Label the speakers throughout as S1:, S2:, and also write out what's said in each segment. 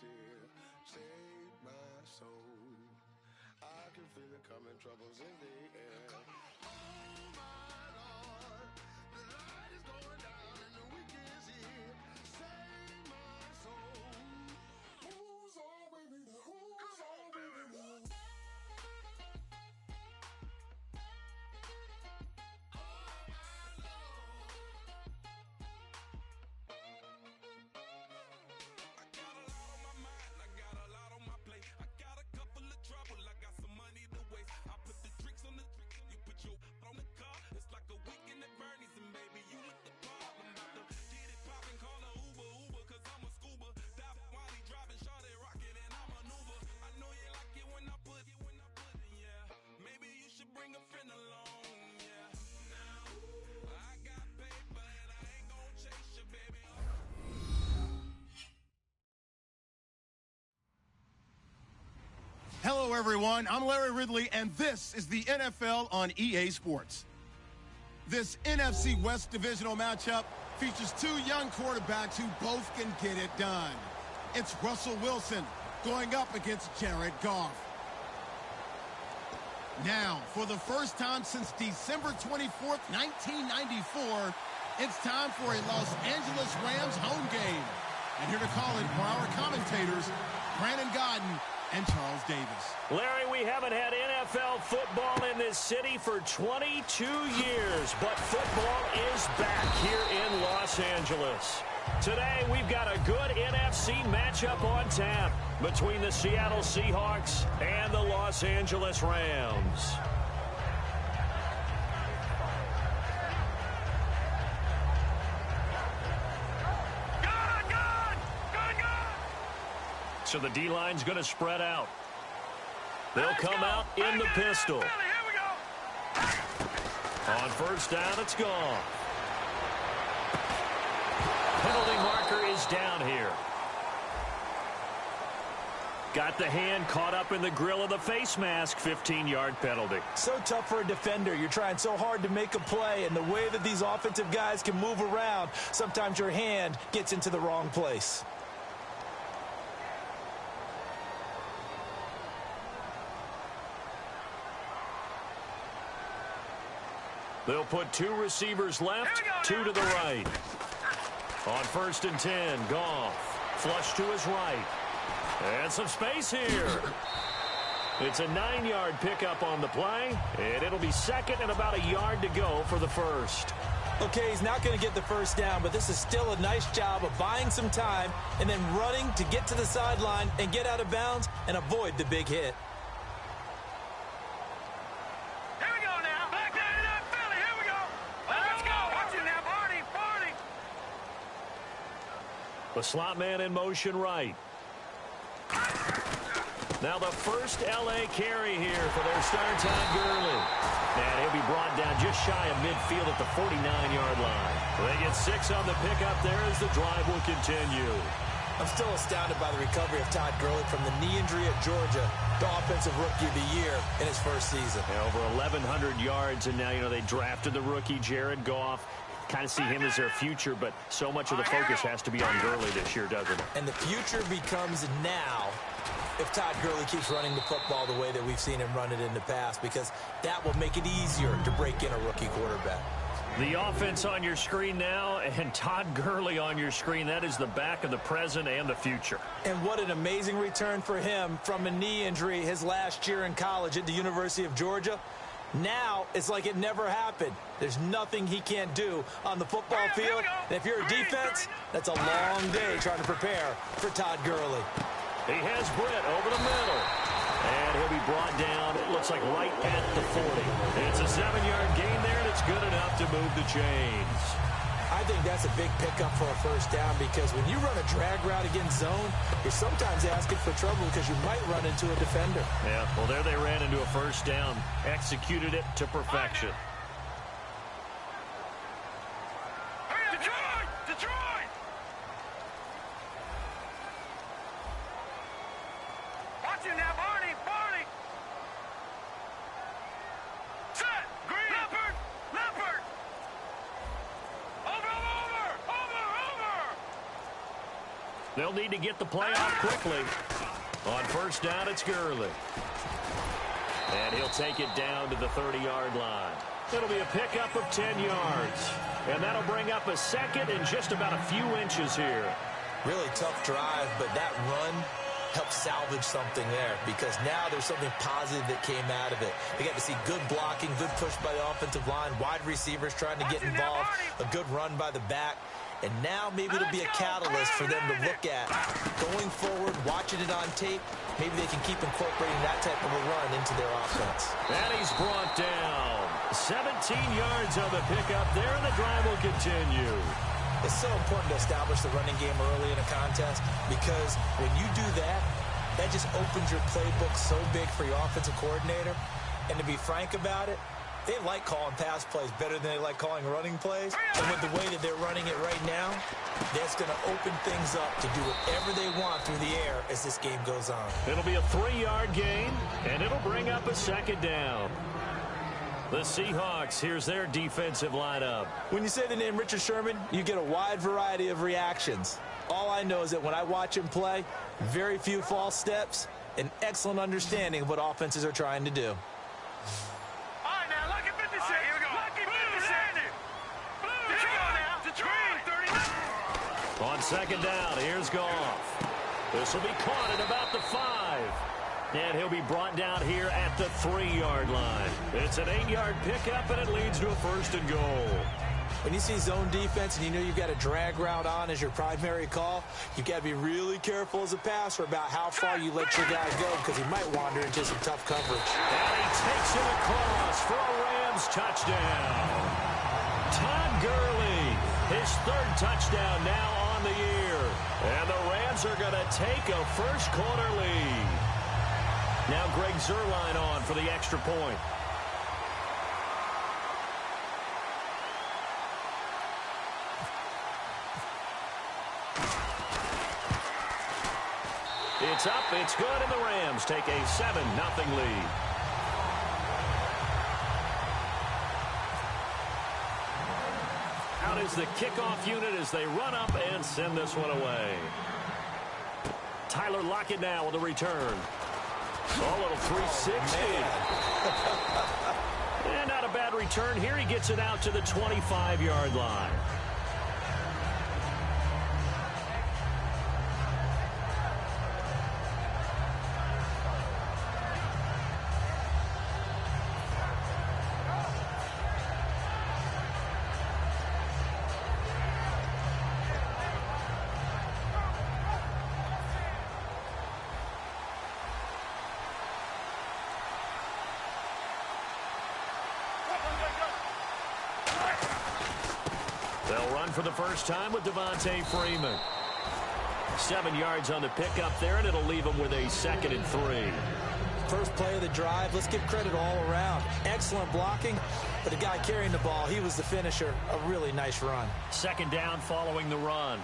S1: here. Save my soul. I can feel it coming, troubles in the air. Oh my Lord, the light is going down and the weekend is here. Save my soul. Who's all with me now? Who's all with me now?
S2: Hello, everyone. I'm Larry Ridley, and this is the NFL on EA Sports. This NFC West divisional matchup features two young quarterbacks who both can get it done. It's Russell Wilson going up against Jared Goff. Now, for the first time since December 24th, 1994, it's time for a Los Angeles Rams home game. And here to call it are our commentators, Brandon Godden and Charles Davis.
S3: Larry, we haven't had NFL football in this city for 22 years, but football is back here in Los Angeles. Today, we've got a good NFC matchup on tap between the Seattle Seahawks and the Los Angeles Rams. So the D-line's going to spread out. They'll come out in the pistol. On first down, it's gone. Penalty marker is down here. Got the hand caught up in the grill of the face mask. 15-yard penalty.
S4: So tough for a defender. You're trying so hard to make a play, and the way that these offensive guys can move around, sometimes your hand gets into the wrong place.
S3: They'll put two receivers left, two to the right. On first and 10, Goff. Flush to his right. And some space here. It's a 9-yard pickup on the play, and it'll be second and about a yard to go for the first.
S4: Okay, he's not going to get the first down, but this is still a nice job of buying some time and then running to get to the sideline and get out of bounds and avoid the big hit.
S3: The slot man in motion right. Now the first L.A. carry here for their star Todd Gurley. And he'll be brought down just shy of midfield at the 49-yard line. They get 6 on the pickup there as the drive will continue.
S4: I'm still astounded by the recovery of Todd Gurley from the knee injury at Georgia, the offensive rookie of the year in his first season.
S3: Yeah, over 1,100 yards, and now, they drafted the rookie Jared Goff. Kind of see him as their future, but so much of the focus has to be on Gurley this year, doesn't it?
S4: And the future becomes now if Todd Gurley keeps running the football the way that we've seen him run it in the past, because that will make it easier to break in a rookie quarterback.
S3: The offense on your screen now and Todd Gurley on your screen. That is the back of the present and the future.
S4: And what an amazing return for him from a knee injury his last year in college at the University of Georgia. Now it's like it never happened. There's nothing he can't do on the football field. And if you're a defense, that's a long day trying to prepare for Todd Gurley.
S3: He has Britt over the middle. And he'll be brought down, it looks like right at the 40. It's a 7-yard gain there, and it's good enough to move the chains.
S4: I think that's a big pickup for a first down, because when you run a drag route against zone, you're sometimes asking for trouble because you might run into a defender.
S3: Yeah, well, there they ran into a first down, executed it to perfection.
S5: Detroit! Watch it now, Barney! Set! Green! Leopard! Over!
S3: They'll need to get the play off quickly. On first down, it's Gurley. And he'll take it down to the 30-yard line. It'll be a pickup of 10 yards. And that'll bring up a second and just about a few inches here.
S4: Really tough drive, but that run helped salvage something there because now there's something positive that came out of it. They got to see good blocking, good push by the offensive line, wide receivers trying to get involved, a good run by the back. And now maybe it'll be a catalyst for them to look at. Going forward, watching it on tape, maybe they can keep incorporating that type of a run into their offense.
S3: And he's brought down. 17 yards on the pickup there, and the drive will continue.
S4: It's so important to establish the running game early in a contest because when you do that, that just opens your playbook so big for your offensive coordinator. And to be frank about it, they like calling pass plays better than they like calling running plays. And with the way that they're running it right now, that's going to open things up to do whatever they want through the air as this game goes on.
S3: It'll be a 3-yard gain, and it'll bring up a second down. The Seahawks, here's their defensive lineup.
S4: When you say the name Richard Sherman, you get a wide variety of reactions. All I know is that when I watch him play, very few false steps, an excellent understanding of what offenses are trying to do.
S3: On second down, here's Goff. This will be caught at about the 5. And he'll be brought down here at the 3-yard line. It's an 8-yard pickup, and it leads to a 1st and goal.
S4: When you see zone defense and you know you've got a drag route on as your primary call, you've got to be really careful as a passer about how far you let your guy go because he might wander into some tough coverage.
S3: And he takes it across for a Rams touchdown. Todd Gurley, his 3rd touchdown now on the year. And the Rams are going to take a first-quarter lead. Now Greg Zuerlein on for the extra point. It's up, it's good, and the Rams take a 7-0 lead. Out is the kickoff unit as they run up and send this one away. Tyler Lockett now with the return. Oh, a little 360. And not a bad return here. He gets it out to the 25-yard line. They'll run for the first time with Devontae Freeman. 7 yards on the pickup there, and it'll leave him with a 2nd and 3.
S4: First play of the drive, let's give credit all around. Excellent blocking, but the guy carrying the ball, he was the finisher. A really nice run.
S3: 2nd down following the run.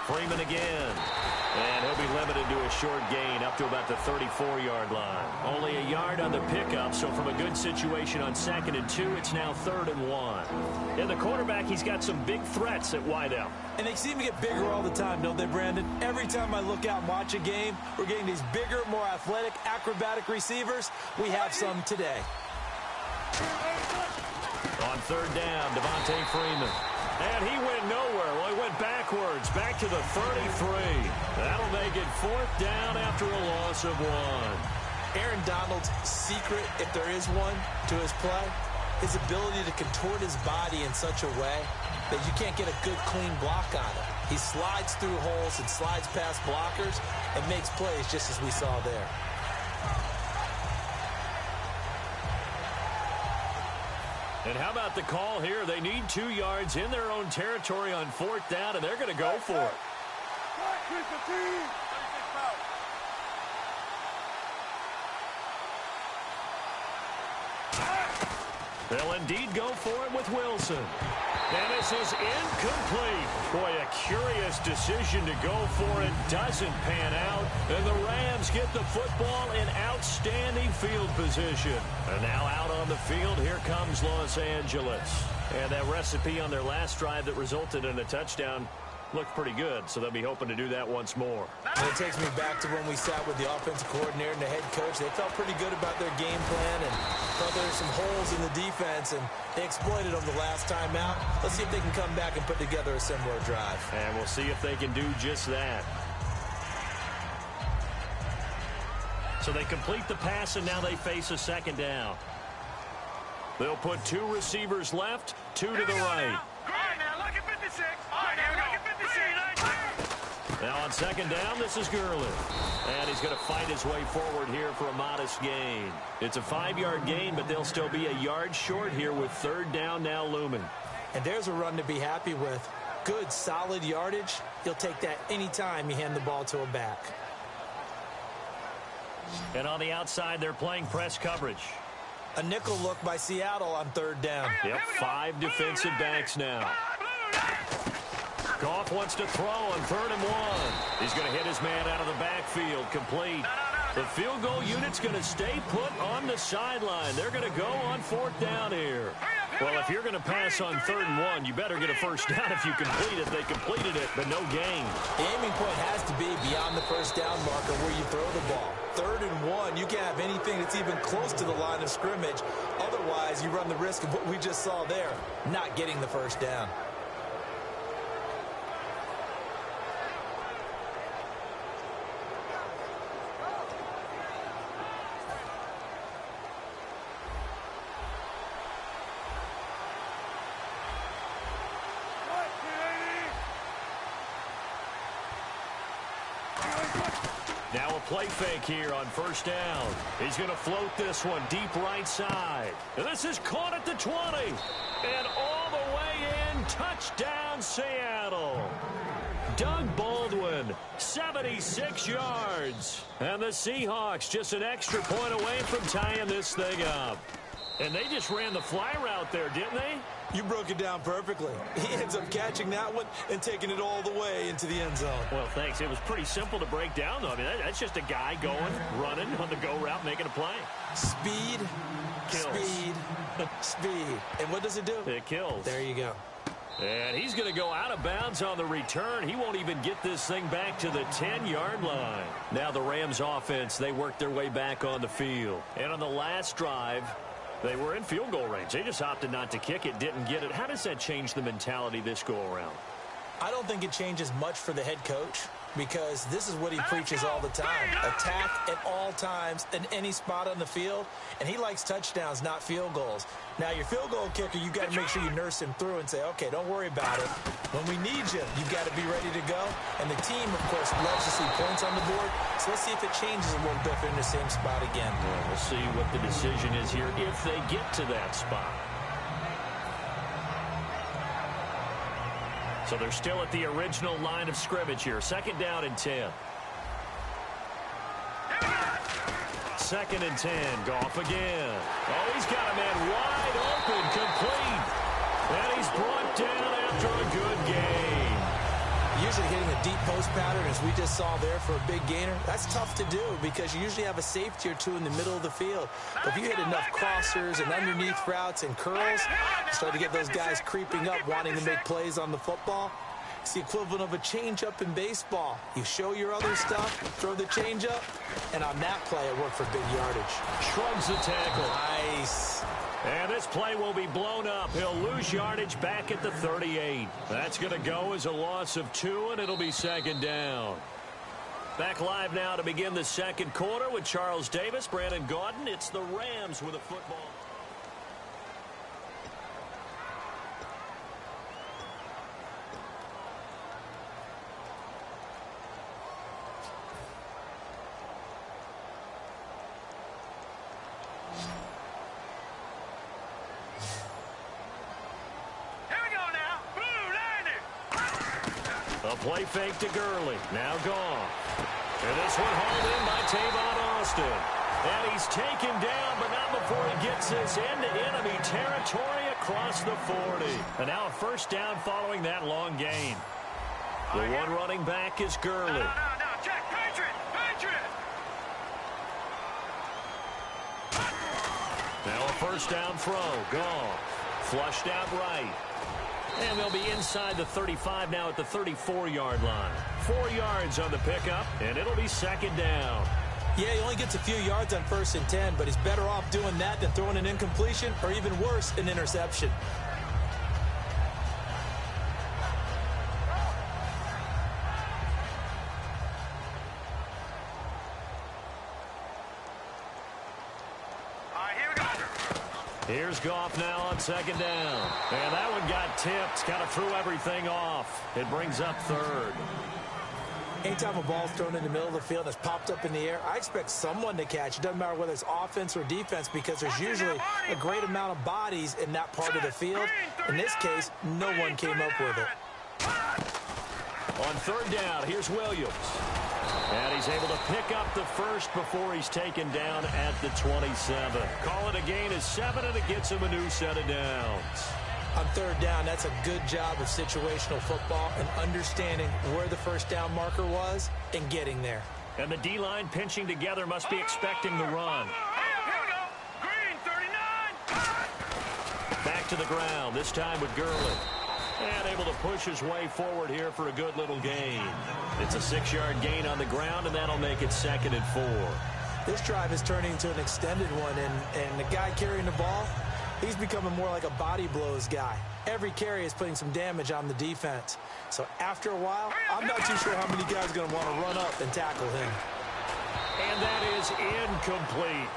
S3: Freeman again. And he'll be limited to a short gain up to about the 34-yard line. Only a yard on the pickup, so from a good situation on 2nd and 2, it's now 3rd and 1. And the quarterback, he's got some big threats at wideout.
S4: And they seem to get bigger all the time, don't they, Brandon? Every time I look out and watch a game, we're getting these bigger, more athletic, acrobatic receivers. We have some today.
S3: On 3rd down, Devontae Freeman. And he went nowhere. Well, he went backwards, back to the 33. That'll make it 4th down after a loss of 1.
S4: Aaron Donald's secret, if there is one, to his play, his ability to contort his body in such a way that you can't get a good, clean block on it. He slides through holes and slides past blockers and makes plays just as we saw there.
S3: And how about the call here? They need 2 yards in their own territory on 4th down, and they're going to go for it. They'll indeed go for it with Wilson. And this is incomplete. Boy, a curious decision to go for it. Doesn't pan out. And the Rams get the football in outstanding field position. And now out on the field, here comes Los Angeles. And that recipe on their last drive that resulted in a touchdown looked pretty good, so they'll be hoping to do that once more.
S4: And it takes me back to when we sat with the offensive coordinator and the head coach. They felt pretty good about their game plan and felt there were some holes in the defense, and they exploited them the last time out. Let's see if they can come back and put together a similar drive.
S3: And we'll see if they can do just that. So they complete the pass, and now they face a second down. They'll put 2 receivers left, 2 to the right.
S5: All right, now look at 56. All right, now look at 56.
S3: Now on second down, this is Gurley. And he's going to fight his way forward here for a modest gain. It's a 5-yard gain, but they'll still be a yard short here with third down now looming.
S4: And there's a run to be happy with. Good, solid yardage. You'll take that anytime you hand the ball to a back.
S3: And on the outside, they're playing press coverage.
S4: A nickel look by Seattle on third down.
S3: Yep, 5 defensive backs now. Goff wants to throw on 3rd and 1. He's going to hit his man out of the backfield, complete. The field goal unit's going to stay put on the sideline. They're going to go on 4th down here. Well, if you're going to pass on 3rd and 1, you better get a first down if you complete it. They completed it, but no gain.
S4: The aiming point has to be beyond the first down marker where you throw the ball. 3rd and 1, you can't have anything that's even close to the line of scrimmage. Otherwise, you run the risk of what we just saw there, not getting the first down.
S3: Now a play fake here on first down. He's going to float this one deep right side. And this is caught at the 20. And all the way in, touchdown Seattle. Doug Baldwin, 76 yards. And the Seahawks just an extra point away from tying this thing up. And they just ran the fly route there, didn't they?
S4: You broke it down perfectly. He ends up catching that one and taking it all the way into the end zone.
S3: Well, thanks. It was pretty simple to break down, though. I mean, that's just a guy going, running on the go route, making a play.
S4: Speed,
S3: Kills.
S4: speed, speed. And what does it do?
S3: It kills.
S4: There you go.
S3: And he's going to go out of bounds on the return. He won't even get this thing back to the 10-yard line. Now the Rams offense, they work their way back on the field. And on the last drive, they were in field goal range. They just opted not to kick it, didn't get it. How does that change the mentality this go-around?
S4: I don't think it changes much for the head coach because this is what he preaches all the time. Attack at all times in any spot on the field. And he likes touchdowns, not field goals. Now, your field goal kicker, you've got to make sure you nurse him through and say, okay, don't worry about it. When we need you, you've got to be ready to go. And the team, of course, loves to see points on the board. So let's see if it changes a little bit if they're in the same spot again.
S3: Well, we'll see what the decision is here if they get to that spot. So they're still at the original line of scrimmage here. 2nd down and 10. 2nd and 10. Goff again. Oh, he's got a man wide open, complete. And he's brought down after a good game.
S4: Usually hitting a deep post pattern, as we just saw there for a big gainer, that's tough to do because you usually have a safety or two in the middle of the field. But if you hit enough crossers and underneath routes and curls, start to get those guys creeping up, wanting to make plays on the football. It's the equivalent of a changeup in baseball. You show your other stuff, throw the changeup, and on that play, it worked for big yardage.
S3: Shrugs the tackle.
S4: Nice.
S3: And this play will be blown up. He'll lose yardage back at the 38. That's going to go as a loss of 2, and it'll be 2nd down. Back live now to begin the second quarter with Charles Davis, Brandon Gaudin. It's the Rams with a football. A play fake to Gurley. Now gone. And this one hauled in by Tavon Austin. And he's taken down, but not before he gets this into enemy territory across the 40. And now a first down following that long gain. The one running back is Gurley.
S5: No, check. Patriot.
S3: Now a first down throw. Gone. Flushed out right. And they'll be inside the 35 now at the 34-yard line. 4 yards on the pickup, and it'll be second down.
S4: Yeah, he only gets a few yards on 1st and 10, but he's better off doing that than throwing an incompletion or even worse, an interception.
S3: Here's Goff now on second down. And that one got tipped. Kind of threw everything off. It brings up third.
S4: Anytime a ball's thrown in the middle of the field that's popped up in the air, I expect someone to catch. It doesn't matter whether it's offense or defense because there's usually a great amount of bodies in that part of the field. In this case, no one came up with it.
S3: On third down, here's Williams. And he's able to pick up the first before he's taken down at the 27. Call it a gain of 7, and it gets him a new set of downs.
S4: On third down, that's a good job of situational football and understanding where the first down marker was and getting there.
S3: And the D-line pinching together must be expecting the run.
S5: Here we go. Green, 39.
S3: Back to the ground, this time with Gurley. And able to push his way forward here for a good little gain. It's a 6-yard gain on the ground, and that'll make it 2nd and 4.
S4: This drive is turning into an extended one, and the guy carrying the ball, he's becoming more like a body blows guy. Every carry is putting some damage on the defense. So after a while, I'm not too sure how many guys are going to want to run up and tackle him.
S3: And that is incomplete.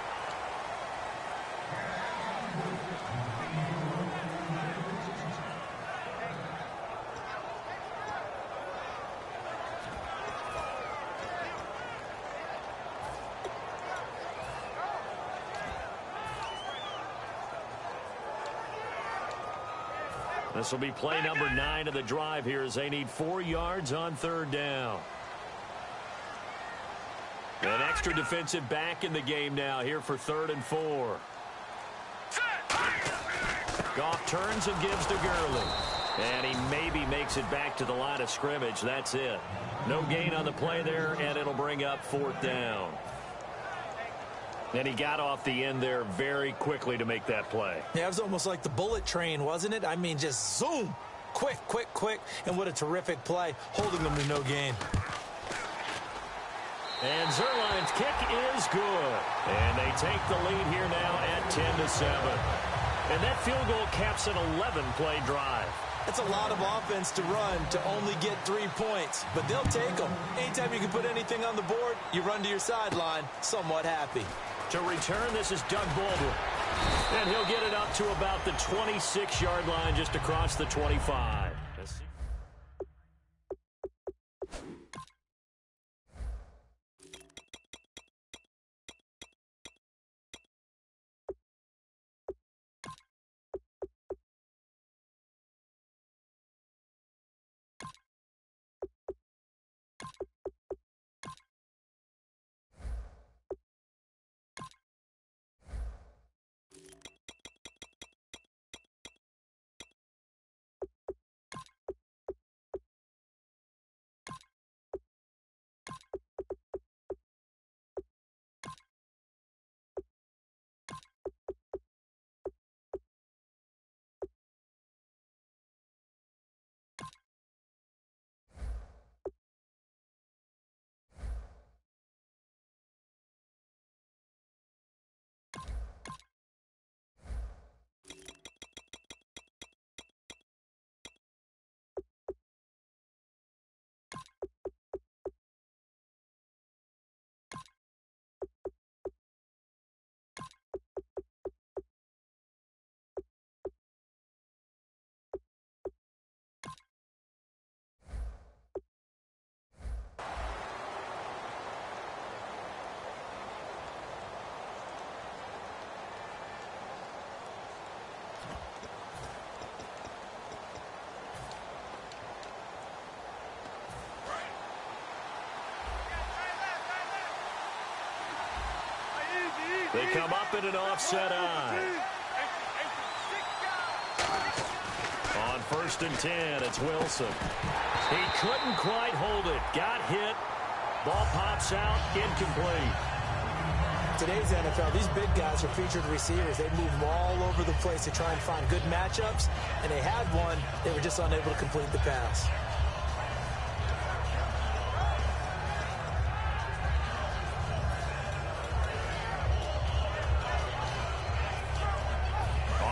S3: This will be play number 9 of the drive here as they need 4 yards on third down. An extra defensive back in the game now here for 3rd and 4. Goff turns and gives to Gurley. And he maybe makes it back to the line of scrimmage. That's it. No gain on the play there, and it'll bring up 4th down. And he got off the end there very quickly to make that play.
S4: Yeah, it was almost like the bullet train, wasn't it? I mean, just zoom. Quick. And what a terrific play, holding them to no gain.
S3: And Zerline's kick is good. And they take the lead here now at 10-7. And that field goal caps an 11-play drive.
S4: That's a lot of offense to run to only get 3 points, but they'll take them. Anytime you can put anything on the board, you run to your sideline somewhat happy.
S3: To return, this is Doug Baldwin. And he'll get it up to about the 26-yard line just across the 25. They come up in an offset eye. 1st and 10. It's Wilson. He couldn't quite hold it. Got hit. Ball pops out. Incomplete.
S4: Today's NFL, these big guys are featured receivers. They move all over the place to try and find good matchups, and they had one. They were just unable to complete the pass.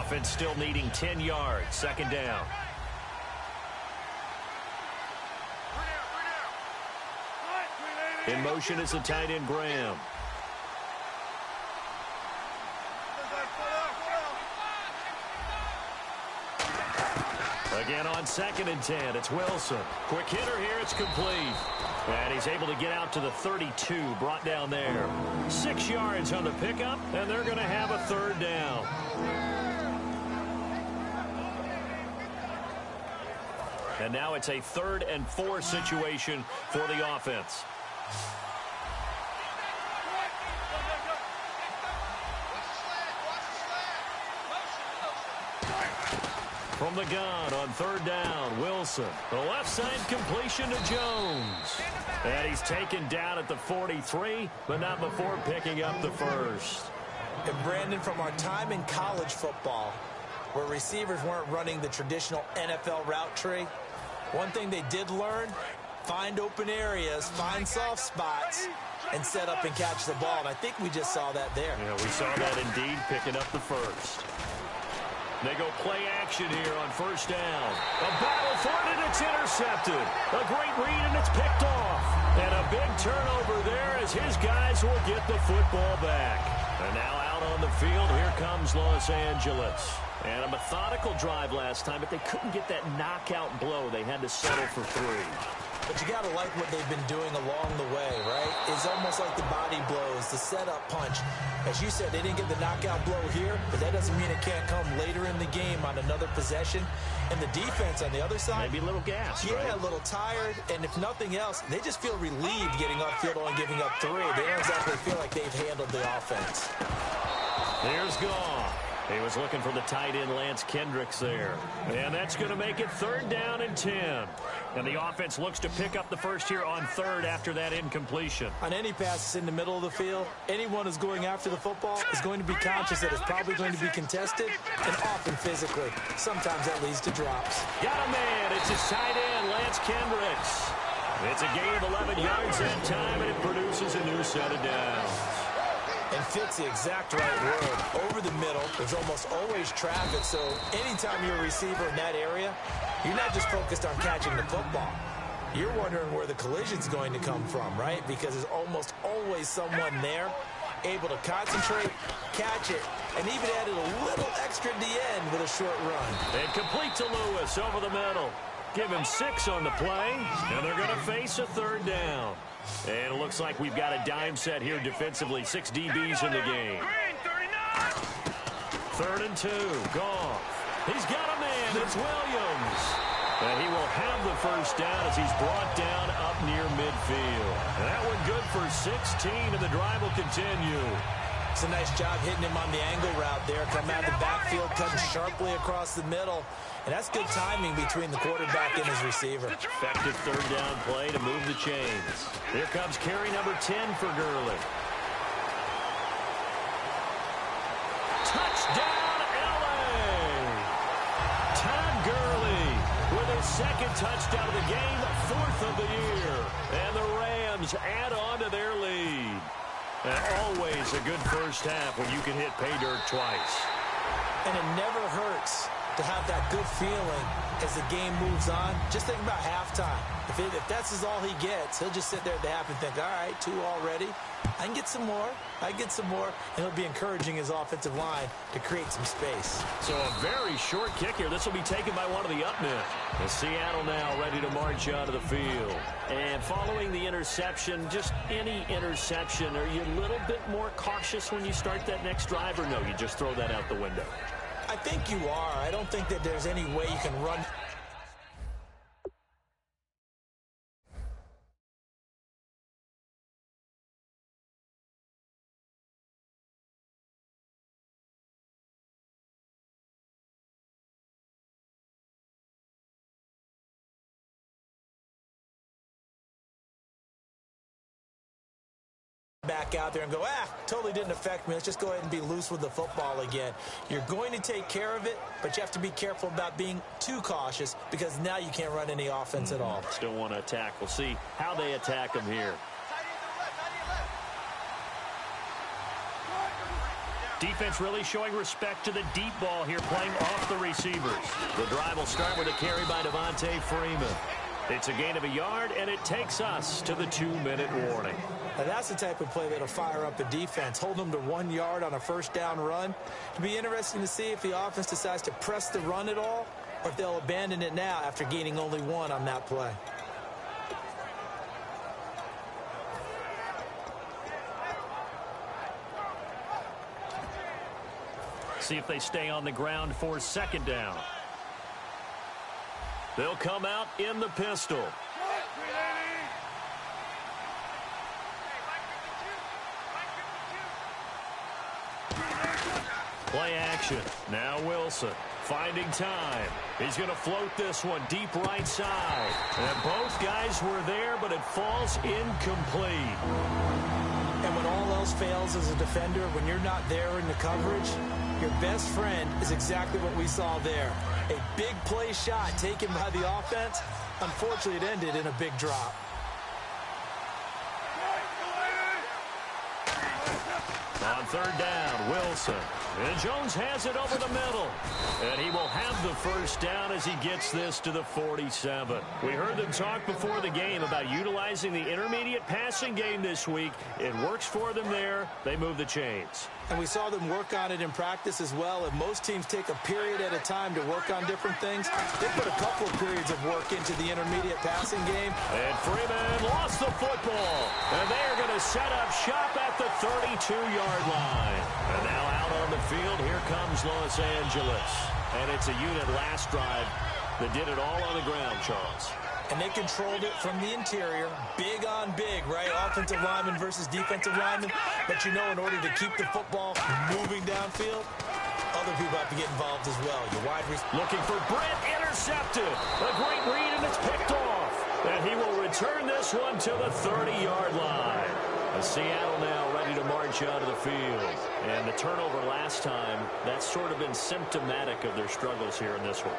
S3: Offense still needing 10 yards. 2nd down. In motion is the tight end, Graham. Again on 2nd and 10, it's Wilson. Quick hitter here, it's complete. And he's able to get out to the 32, brought down there. 6 yards on the pickup, and they're going to have a 3rd down. And now it's a 3rd and 4 situation for the offense. From the gun on 3rd down, Wilson. The left side completion to Jones. And he's taken down at the 43, but not before picking up the 1st.
S4: And Brandon, from our time in college football, where receivers weren't running the traditional NFL route tree, one thing they did learn, find open areas, find soft spots, and set up and catch the ball. And I think we just saw that there.
S3: Yeah, we saw that indeed, picking up the 1st. They go play action here on 1st down. A battle for it, and it's intercepted. A great read, and it's picked off. And a big turnover there as his guys will get the football back. And now out on the field, here comes Los Angeles. And a methodical drive last time, but they couldn't get that knockout blow. They had to settle for 3.
S4: But you got to like what they've been doing along the way, right? It's almost like the body blows, the setup punch. As you said, they didn't get the knockout blow here, but that doesn't mean it can't come later in the game on another possession. And the defense on the other side,
S3: maybe a little gassed,
S4: yeah,
S3: right?
S4: A little tired. And if nothing else, they just feel relieved getting upfield only giving up 3. They don't exactly feel like they've handled the offense.
S3: Here's Goff. He was looking for the tight end, Lance Kendricks, there. And that's going to make it 3rd down and 10. And the offense looks to pick up the 1st here on 3rd after that incompletion.
S4: On any passes in the middle of the field, anyone who's going after the football is going to be conscious that it's probably going to be contested and often physically. Sometimes that leads to drops.
S3: Got a man. It's his tight end, Lance Kendricks. It's a gain of 11 yards that time, and it produces a new set of downs.
S4: And fits the exact right word. Over the middle, there's almost always traffic, so anytime you're a receiver in that area, you're not just focused on catching the football. You're wondering where the collision's going to come from, right? Because there's almost always someone there able to concentrate, catch it, and even added a little extra at the end with a short run.
S3: And complete to Lewis over the middle. Give him 6 on the play, and they're going to face a 3rd down. And it looks like we've got a dime set here defensively. 6 DBs in the game. 3rd and 2. Goff. He's got a man. It's Williams. And he will have the 1st down as he's brought down up near midfield. And that one good for 16, and the drive will continue.
S4: It's a nice job hitting him on the angle route there. Coming out of the backfield, cutting sharply across the middle. And that's good timing between the quarterback and his receiver.
S3: Effective 3rd down play to move the chains. Here comes carry number 10 for Gurley. Touchdown, L.A. Todd Gurley with his 2nd touchdown of the game, 4th of the year. And the Rams add on to their lead. And always a good 1st half when you can hit pay dirt twice.
S4: And it never hurts to have that good feeling as the game moves on. Just think about halftime. If that's all he gets, he'll just sit there at the half and think, all right, 2 already. I can get some more. I can get some more. And he'll be encouraging his offensive line to create some space.
S3: So a very short kick here. This will be taken by one of the up men. And Seattle now ready to march out of the field. And following the interception, just any interception, are you a little bit more cautious when you start that next drive, or no, you just throw that out the window?
S4: I think you are. I don't think that there's any way you can run back out there and go, totally didn't affect me. Let's just go ahead and be loose with the football again. You're going to take care of it, but you have to be careful about being too cautious because now you can't run any offense at all.
S3: Still want to attack. We'll see how they attack them here. Defense really showing respect to the deep ball here, playing off the receivers. The drive will start with a carry by Devontae Freeman. It's a gain of a yard, and it takes us to the 2-minute warning.
S4: Now that's the type of play that'll fire up a defense. Hold them to 1 yard on a first down run. It'll be interesting to see if the offense decides to press the run at all or if they'll abandon it now after gaining only 1 on that play.
S3: See if they stay on the ground for second down. They'll come out in the pistol. Play action. Now Wilson finding time. He's going to float this one deep right side. And both guys were there, but it falls incomplete.
S4: And when all else fails as a defender, when you're not there in the coverage, your best friend is exactly what we saw there. A big play shot taken by the offense. Unfortunately, it ended in a big drop.
S3: On third down, Wilson. And Jones has it over the middle. And he will have the first down as he gets this to the 47. We heard them talk before the game about utilizing the intermediate passing game this week. It works for them there. They move the chains.
S4: And we saw them work on it in practice as well. And most teams take a period at a time to work on different things. They put a couple of periods of work into the intermediate passing game.
S3: And Freeman lost the football. And they are going to set up shop at the 32-yard line. And now out on the field, here comes Los Angeles. And it's a unit last drive that did it all on the ground, Charles.
S4: And they controlled it from the interior, big on big, right? Offensive lineman versus defensive lineman. But you know, in order to keep the football moving downfield, other people have to get involved as well. Your wide receiver
S3: looking for Britt, intercepted. A great read, and it's picked off. And he will return this one to the 30-yard line. And Seattle now ready to march out of the field. And the turnover last time, that's sort of been symptomatic of their struggles here in this one.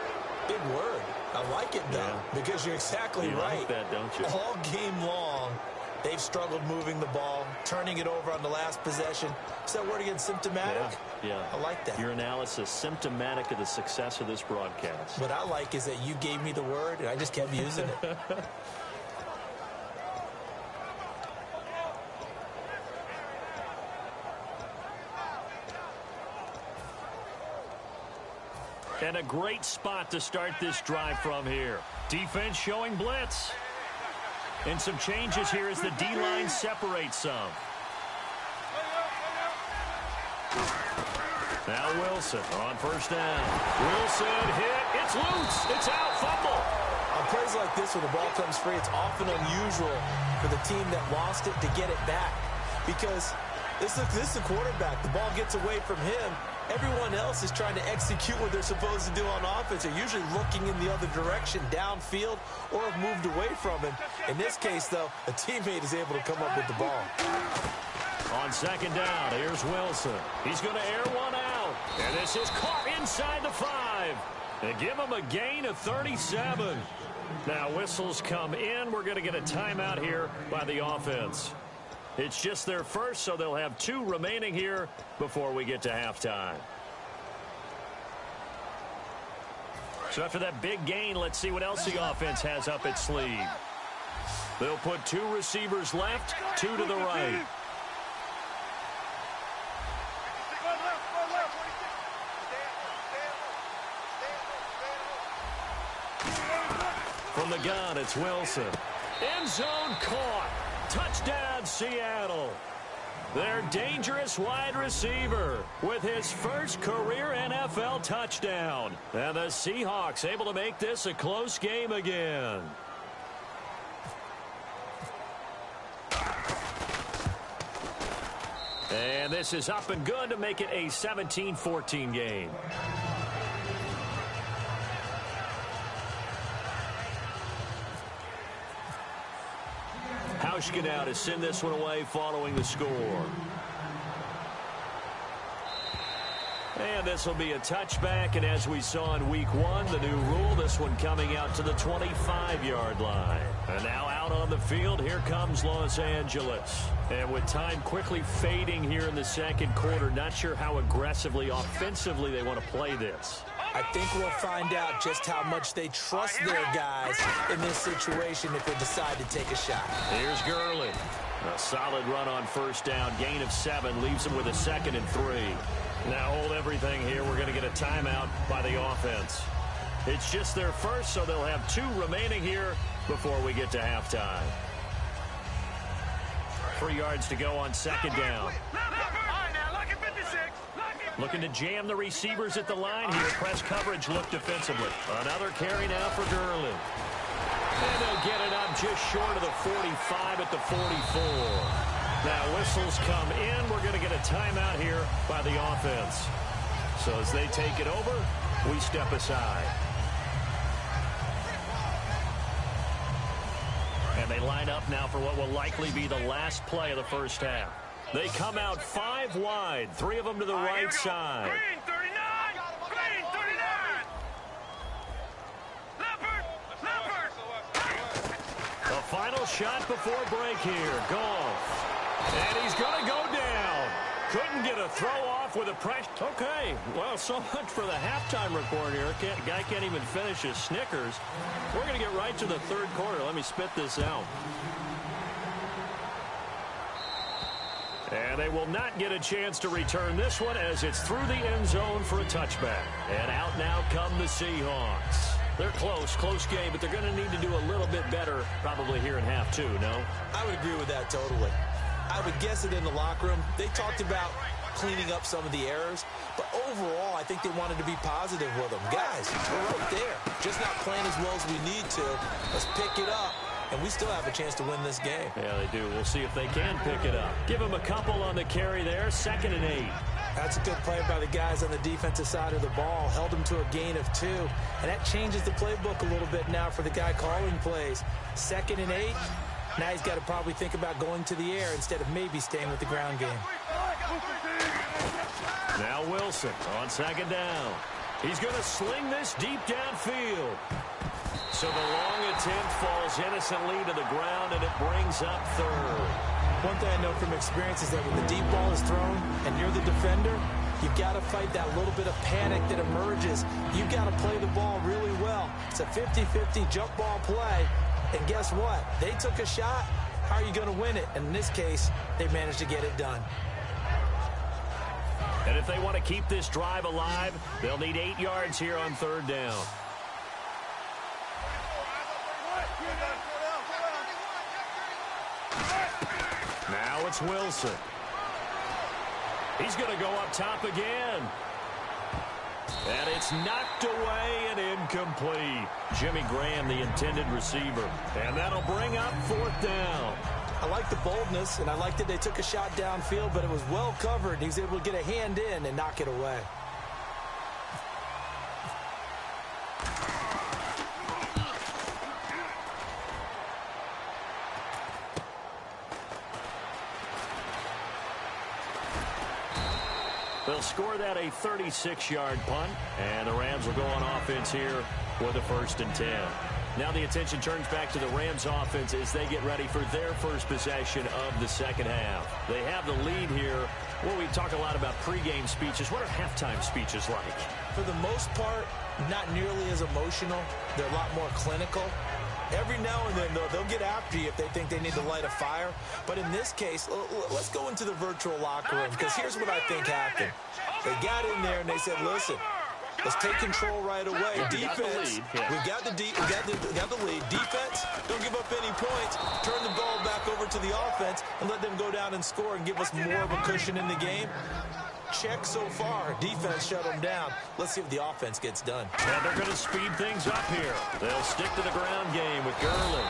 S4: Big word. I like it, though, because you're exactly right.
S3: You like that, don't you?
S4: All game long, they've struggled moving the ball, turning it over on the last possession. Is that word again, symptomatic?
S3: Yeah.
S4: I like that.
S3: Your analysis, symptomatic of the success of this broadcast.
S4: What I like is that you gave me the word, and I just kept using it.
S3: And a great spot to start this drive from here. Defense showing blitz. And some changes here as the D-line separates some. Now Wilson on first down. Wilson hit. It's loose. It's out. Fumble.
S4: On plays like this where the ball comes free, it's often unusual for the team that lost it to get it back. Because this is the quarterback. The ball gets away from him. Everyone else is trying to execute what they're supposed to do on offense. They're usually looking in the other direction, downfield, or have moved away from him. In this case, though, a teammate is able to come up with the ball.
S3: On second down, here's Wilson. He's going to air one out. And this is caught inside the 5. They give him a gain of 37. Now whistles come in. We're going to get a timeout here by the offense. It's just their first, so they'll have 2 remaining here before we get to halftime. So after that big gain, let's see what else the offense has up its sleeve. They'll put 2 receivers left, 2 to the right. From the gun, it's Wilson. End zone caught. Touchdown, Seattle. Their dangerous wide receiver with his first career NFL touchdown. And the Seahawks able to make this a close game again. And this is up and good to make it a 17-14 game. How Pushkin now to send this one away following the score. And this will be a touchback, and as we saw in week 1, the new rule, this one coming out to the 25-yard line. And now out on the field, here comes Los Angeles. And with time quickly fading here in the second quarter, not sure how aggressively, offensively they want to play this.
S4: I think we'll find out just how much they trust their guys in this situation if they decide to take a shot.
S3: Here's Gurley. A solid run on first down, gain of 7, leaves them with a 2nd and 3. Now hold everything here. We're going to get a timeout by the offense. It's just their first, so they'll have 2 remaining here before we get to halftime. 3 yards to go on second down. Looking to jam the receivers at the line here. Press coverage look defensively. Another carry now for Gurley. And they'll get it up just short of the 45 at the 44. Now whistles come in. We're going to get a timeout here by the offense. So as they take it over, we step aside. And they line up now for what will likely be the last play of the first half. They come out 5 wide, 3 of them to the right side.
S5: Green 39! Green 39! Leopard!
S3: The final shot before break here. Goff. And he's going to go down. Couldn't get a throw off with a pressure. Okay, well, so much for the halftime report here. Guy can't even finish his Snickers. We're going to get right to the third quarter. Let me spit this out. And they will not get a chance to return this one as it's through the end zone for a touchback. And out now come the Seahawks. They're close game, but they're going to need to do a little bit better probably here in half 2, no?
S4: I would agree with that totally. I would guess it in the locker room. They talked about cleaning up some of the errors, but overall, I think they wanted to be positive with them. Guys, we're right there. Just not playing as well as we need to. Let's pick it up, and we still have a chance to win this game.
S3: Yeah, they do. We'll see if they can pick it up. Give them a couple on the carry there. 2nd and 8.
S4: That's a good play by the guys on the defensive side of the ball. Held them to a gain of 2, and that changes the playbook a little bit now for the guy calling plays. 2nd and 8. Now he's got to probably think about going to the air instead of maybe staying with the ground game.
S3: Now Wilson on 2nd down. He's going to sling this deep downfield. So the long attempt falls innocently to the ground, and it brings up 3rd.
S4: One thing I know from experience is that when the deep ball is thrown and you're the defender, you've got to fight that little bit of panic that emerges. You've got to play the ball really well. It's a 50-50 jump ball play. And guess what? They took a shot. How are you going to win it? And in this case, they managed to get it done.
S3: And if they want to keep this drive alive, they'll need 8 yards here on 3rd down. Now it's Wilson. He's going to go up top again. And it's knocked away and incomplete. Jimmy Graham, the intended receiver. And that'll bring up 4th down.
S4: I like the boldness, and I like that they took a shot downfield, but it was well covered. He was able to get a hand in and knock it away.
S3: They'll score that a 36-yard punt, and the Rams will go on offense here with a 1st and 10. Now the attention turns back to the Rams offense as they get ready for their first possession of the second half. They have the lead here. Well, we talk a lot about pregame speeches. What are halftime speeches like?
S4: For the most part, not nearly as emotional. They're a lot more clinical. Every now and then, though, they'll get after you if they think they need to light a fire. But in this case, let's go into the virtual locker room, because here's what I think happened. They got in there and they said, listen, let's take control right away. Defense, we got the lead. Defense, don't give up any points. Turn the ball back over to the offense and let them go down and score and give us more of a cushion in the game. Check so far. Defense shut them down. Let's see if the offense gets done.
S3: And they're going to speed things up here. They'll stick to the ground game with Gurley.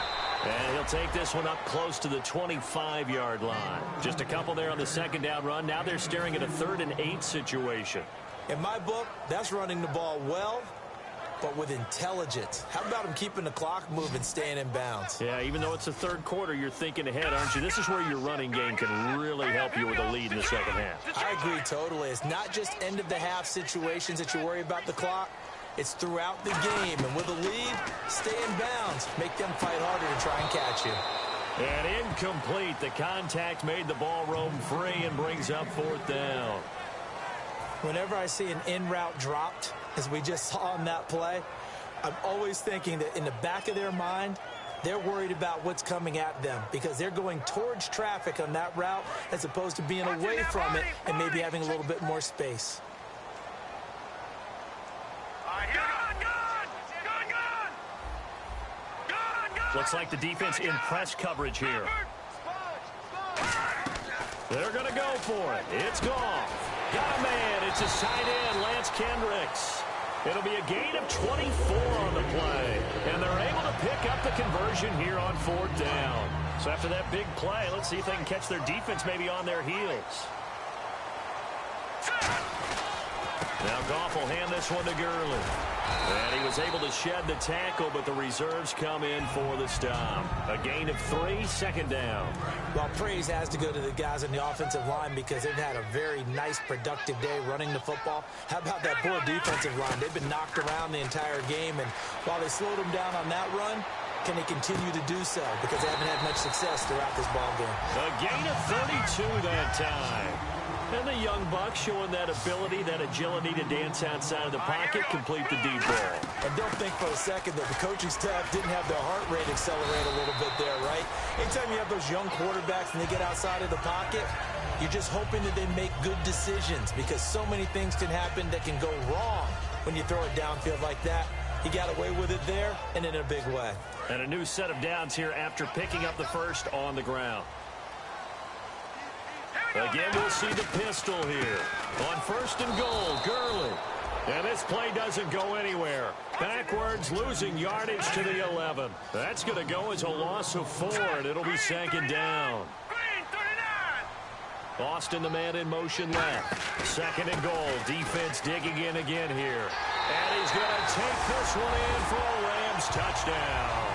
S3: And he'll take this one up close to the 25-yard line. Just a couple there on the 2nd down run. Now they're staring at a 3rd and 8 situation.
S4: In my book, that's running the ball well but with intelligence. How about him keeping the clock moving, staying in bounds?
S3: Yeah, even though it's the third quarter, you're thinking ahead, aren't you? This is where your running game can really help you with a lead in the second half.
S4: I agree totally. It's not just end-of-the-half situations that you worry about the clock. It's throughout the game. And with a lead, stay in bounds. Make them fight harder to try and catch you.
S3: And incomplete. The contact made the ball roam free and brings up fourth down.
S4: Whenever I see an in-route dropped, as we just saw in that play, I'm always thinking that in the back of their mind, they're worried about what's coming at them because they're going towards traffic on that route as opposed to being away from it and maybe having a little bit more space.
S3: Looks like the defense in press coverage here. They're going to go for it. It's Goff. Got a man. It's his tight end, Lance Kendricks. It'll be a gain of 24 on the play. And they're able to pick up the conversion here on fourth down. So after that big play, let's see if they can catch their defense maybe on their heels. Now Goff will hand this one to Gurley. And he was able to shed the tackle, but the reserves come in for the stop. A gain of 3, second down.
S4: Well, praise has to go to the guys on the offensive line because they've had a very nice, productive day running the football. How about that poor defensive line? They've been knocked around the entire game, and while they slowed them down on that run, can they continue to do so? Because they haven't had much success throughout this ball game.
S3: A gain of 32 that time. And the young buck showing that ability, that agility to dance outside of the pocket, complete the deep ball.
S4: And don't think for a second that the coaching staff didn't have their heart rate accelerate a little bit there, right? Anytime you have those young quarterbacks and they get outside of the pocket, you're just hoping that they make good decisions because so many things can happen that can go wrong when you throw it downfield like that. He got away with it there and in a big way.
S3: And a new set of downs here after picking up the first on the ground. Again, we'll see the pistol here. On first and goal, Gurley. And this play doesn't go anywhere. Backwards, losing yardage to the 11. That's going to go as a loss of 4, and it'll be second down. Austin, the man in motion left. Second and goal. Defense digging in again here. And he's going to take this one in for a Rams touchdown.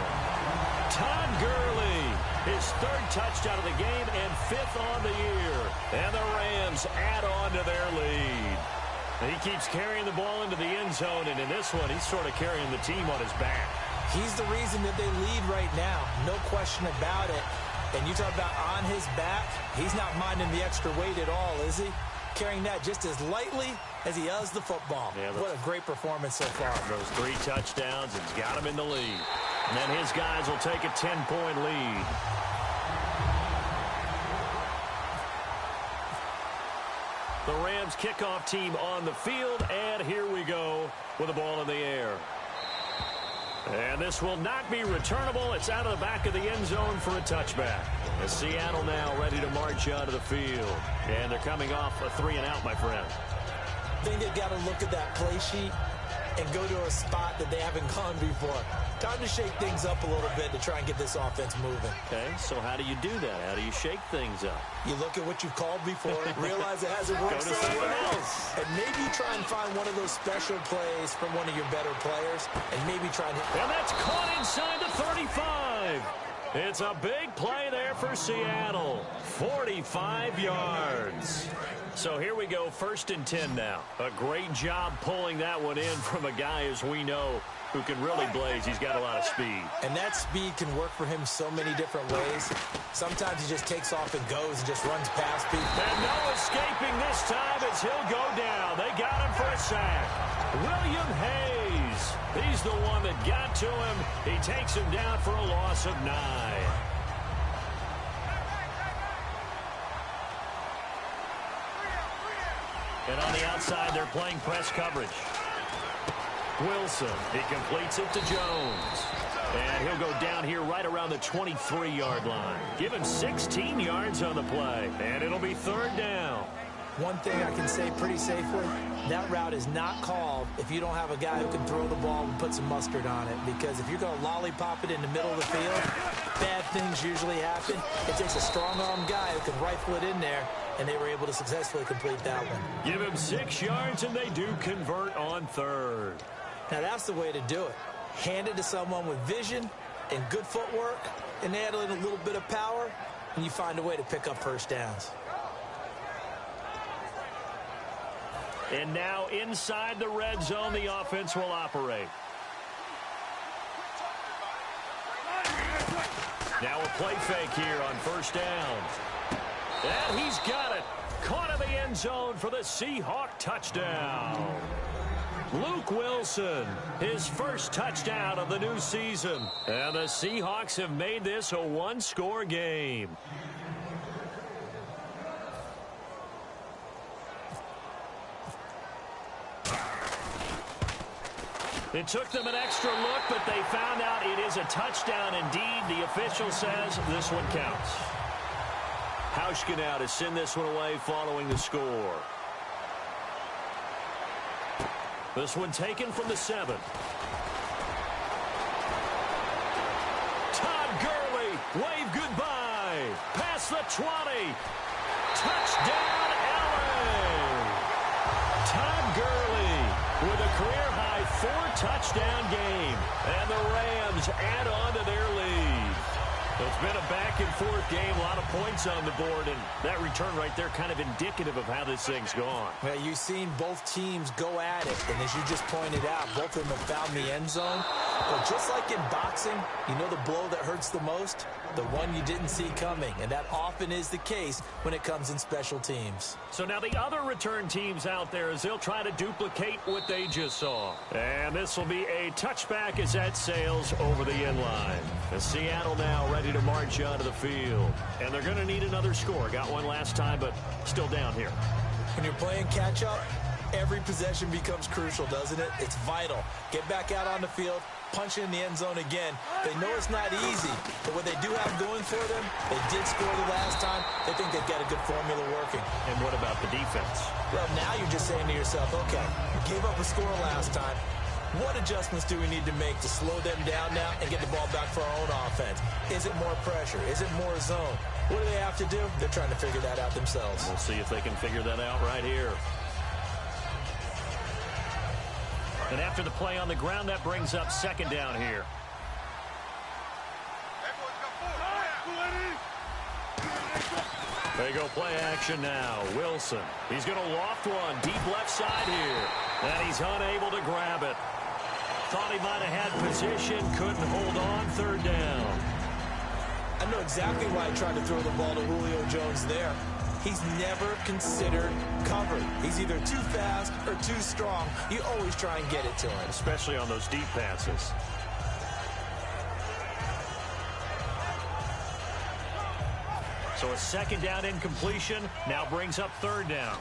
S3: Todd Gurley, his 3rd touchdown of the game and 5th on the year. And the Rams add on to their lead. He keeps carrying the ball into the end zone, and in this one, he's sort of carrying the team on his back.
S4: He's the reason that they lead right now. No question about it. And you talk about on his back, he's not minding the extra weight at all, is he? Carrying that just as lightly as he does the football. Yeah, what a great performance so far.
S3: Those 3 touchdowns and got him in the lead. And then his guys will take a 10-point lead. The Rams kickoff team on the field, and here we go with the ball in the air. And this will not be returnable. It's out of the back of the end zone for a touchback. As Seattle now ready to march out of the field. And they're coming off a 3-and-out, my friend.
S4: I think they've got to look at that play sheet and go to a spot that they haven't gone before. Time to shake things up a little bit to try and get this offense moving.
S3: Okay, so how do you do that? How do you shake things up?
S4: You look at what you've called before, realize it hasn't worked somewhere else. And maybe you try and find one of those special plays from one of your better players, and maybe try and hit.
S3: And that's caught inside the 35. It's a big play there for Seattle. 45 yards. So here we go, 1st and 10 now. A great job pulling that one in from a guy, as we know, who can really blaze. He's got a lot of speed.
S4: And that speed can work for him so many different ways. Sometimes he just takes off and goes and just runs past people.
S3: And no escaping this time as he'll go down. They got him for a sack. William Hayes. He's the one that got to him. He takes him down for a loss of 9. And on the outside, they're playing press coverage. Wilson, he completes it to Jones. And he'll go down here right around the 23-yard line. Give him 16 yards on the play. And it'll be 3rd down.
S4: One thing I can say pretty safely, that route is not called if you don't have a guy who can throw the ball and put some mustard on it. Because if you're going to lollipop it in the middle of the field, bad things usually happen. It takes a strong-arm guy who can rifle it in there, and they were able to successfully complete that one.
S3: Give him 6 yards, and they do convert on 3rd.
S4: Now, that's the way to do it. Hand it to someone with vision and good footwork, and add in a little bit of power, and you find a way to pick up first downs.
S3: And now inside the red zone, the offense will operate. Now a play fake here on first down. And he's got it. Caught in the end zone for the Seahawk touchdown. Luke Wilson, his first touchdown of the new season. And the Seahawks have made this a one-score game. It took them an extra look, but they found out it is a touchdown indeed. The official says this one counts. Hauschka now to send this one away following the score. This one taken from the 7. Todd Gurley, wave goodbye. Past the 20. Touchdown, LA. Todd Gurley with a career-high 4-touchdown game. And the Rams add on to their lead. It's been a back-and-forth game, a lot of points on the board, and that return right there kind of indicative of how this thing's gone.
S4: Well, you've seen both teams go at it, and as you just pointed out, both of them have found the end zone. But just like in boxing, you know the blow that hurts the most? The one you didn't see coming, and that often is the case when it comes in special teams.
S3: So now the other return teams out there as they'll try to duplicate what they just saw. And this will be a touchback as that sails over the end line. And Seattle now ready to march onto the field. And they're going to need another score. Got one last time, but still down here.
S4: When you're playing catch-up, every possession becomes crucial, doesn't it? It's vital. Get back out on the field, punch in the end zone again. They know it's not easy, but what they do have going for them, they did score the last time. They think they've got a good formula working.
S3: And what about the defense?
S4: Well, now you're just saying to yourself, okay, we gave up a score last time. What adjustments do we need to make to slow them down now and get the ball back for our own offense? Is it more pressure? Is it more zone? What do they have to do? They're trying to figure that out themselves.
S3: We'll see if they can figure that out right here. And after the play on the ground, that brings up second down here. They go play action now. Wilson. He's going to loft one deep left side here. And he's unable to grab it. Thought he might have had position. Couldn't hold on. Third down.
S4: I know exactly why I tried to throw the ball to Julio Jones there. He's never considered covered. He's either too fast or too strong. You always try and get it to him.
S3: Especially on those deep passes. So a second down incompletion now brings up third down.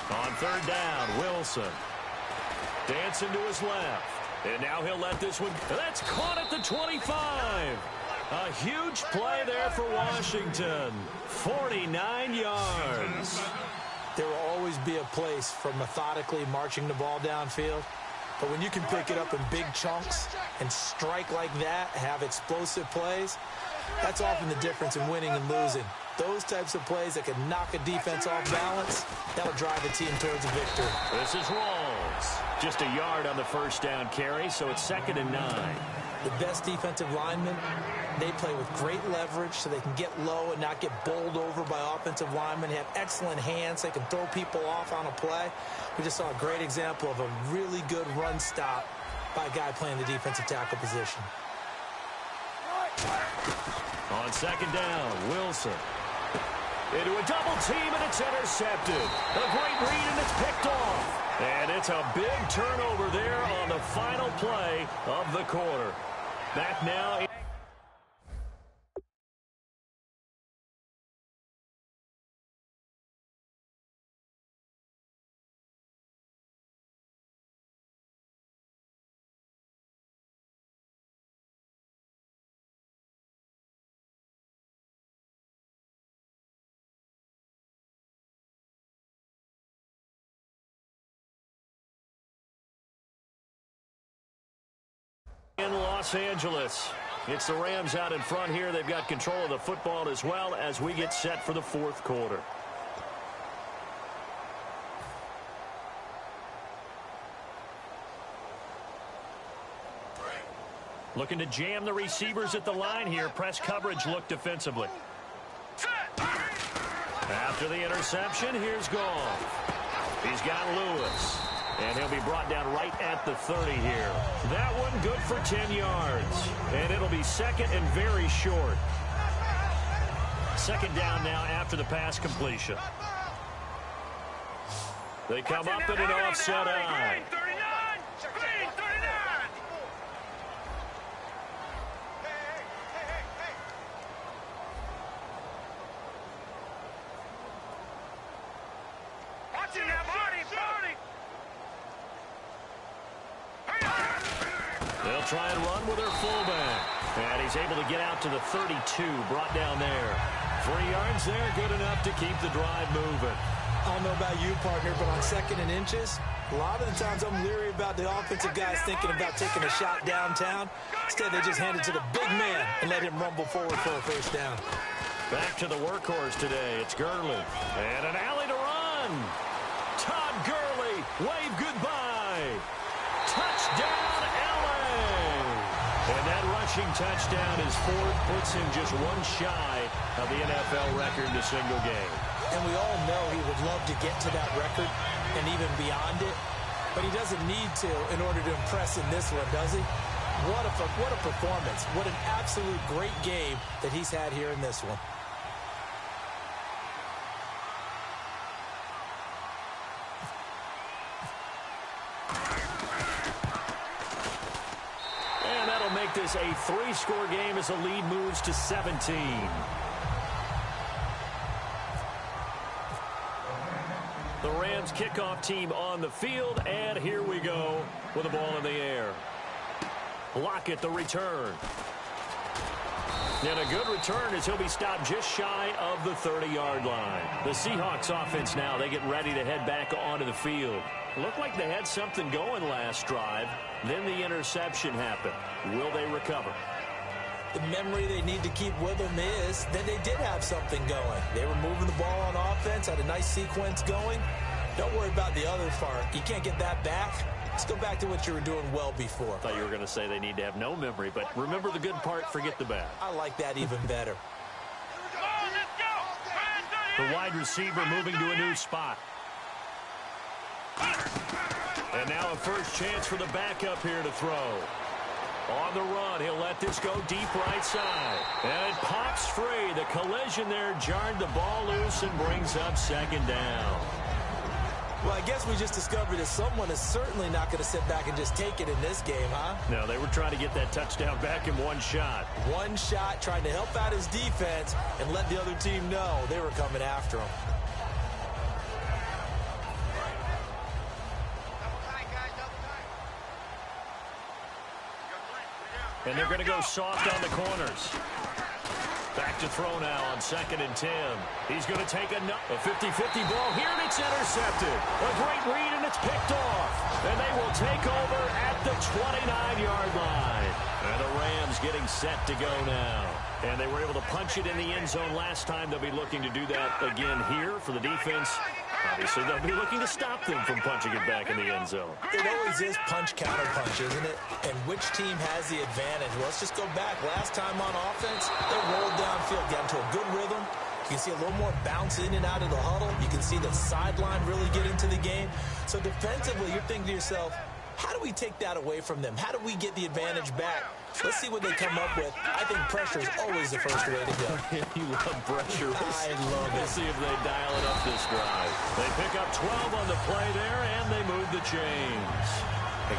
S3: On third down, Wilson. Dancing to his left. And now he'll let this one. That's caught at the 25. A huge play there for Washington. 49 yards.
S4: There will always be a place for methodically marching the ball downfield. But when you can pick it up in big chunks and strike like that, have explosive plays, that's often the difference in winning and losing. Those types of plays that can knock a defense off balance, that'll drive a team towards a victory.
S3: This is Rawls. Just a yard on the first down carry, so it's 2nd and 9.
S4: The best defensive linemen, they play with great leverage so they can get low and not get bowled over by offensive linemen. They have excellent hands. They can throw people off on a play. We just saw a great example of a really good run stop by a guy playing the defensive tackle position.
S3: On second down, Wilson. Into a double team, and it's intercepted. A great read, and it's picked off. And it's a big turnover there on the final play of the quarter. Back now. In Los Angeles, it's the Rams out in front here. They've got control of the football as well as we get set for the fourth quarter. Looking to jam the receivers at the line here. Press coverage look defensively. After the interception, here's Goff. He's got Lewis. And he'll be brought down right at the 30 here. That one good for 10 yards. And it'll be second and very short. Second down now after the pass completion. They come up in an offset eye. They'll try and run with their fullback. And he's able to get out to the 32, brought down there. 3 yards there, good enough to keep the drive moving.
S4: I don't know about you, partner, but on second and inches, a lot of the times I'm leery about the offensive guys thinking about taking a shot downtown. Instead, they just hand it to the big man and let him rumble forward for a first down.
S3: Back to the workhorse today. It's Gurley. And an alley to run. Todd Gurley, wave goodbye. Touchdown, LA. And that rushing touchdown is fourth, puts him just one shy of the NFL record in a single game.
S4: And we all know he would love to get to that record and even beyond it, but he doesn't need to in order to impress in this one, does he? What a performance. What an absolute great game that he's had here in this one.
S3: And that'll make this a 3-score game as the lead moves to 17. The Rams kickoff team on the field, and here we go with the ball in the air. Lockett the return. And a good return as he'll be stopped just shy of the 30-yard line. The Seahawks offense now, they get ready to head back onto the field. Looked like they had something going last drive. Then the interception happened. Will they recover?
S4: The memory they need to keep with them is that they did have something going. They were moving the ball on offense, had a nice sequence going. Don't worry about the other part. You can't get that back. Let's go back to what you were doing well before.
S3: I thought you were going to say they need to have no memory, but remember the good part, forget the bad.
S4: I like that even better.
S3: The wide receiver moving to a new spot. And now a first chance for the backup here to throw. On the run, he'll let this go deep right side. And it pops free. The collision there jarred the ball loose and brings up second down.
S4: Well, I guess we just discovered that someone is certainly not going to sit back and just take it in this game, huh?
S3: No, they were trying to get that touchdown back in one shot.
S4: One shot, trying to help out his defense and let the other team know they were coming after him.
S3: And they're going to go soft on the corners. Back to throw now on 2nd and 10. He's going to take a 50-50 ball here, and it's intercepted. A great read, and it's picked off. And they will take over at the 29-yard line. And the Rams getting set to go now. And they were able to punch it in the end zone last time. They'll be looking to do that again here for the defense. Obviously, they'll be looking to stop them from punching it back in the end zone.
S4: It always is punch-counter-punch, isn't it? And which team has the advantage? Well, let's just go back. Last time on offense, they rolled downfield, got into a good rhythm. You can see a little more bounce in and out of the huddle. You can see the sideline really get into the game. So defensively, you're thinking to yourself, how do we take that away from them? How do we get the advantage back? Let's see what they come up with. I think pressure is always the first way to go.
S3: You love pressure.
S4: I love it.
S3: Let's see if they dial it up this drive. They pick up 12 on the play there, and they move the chains.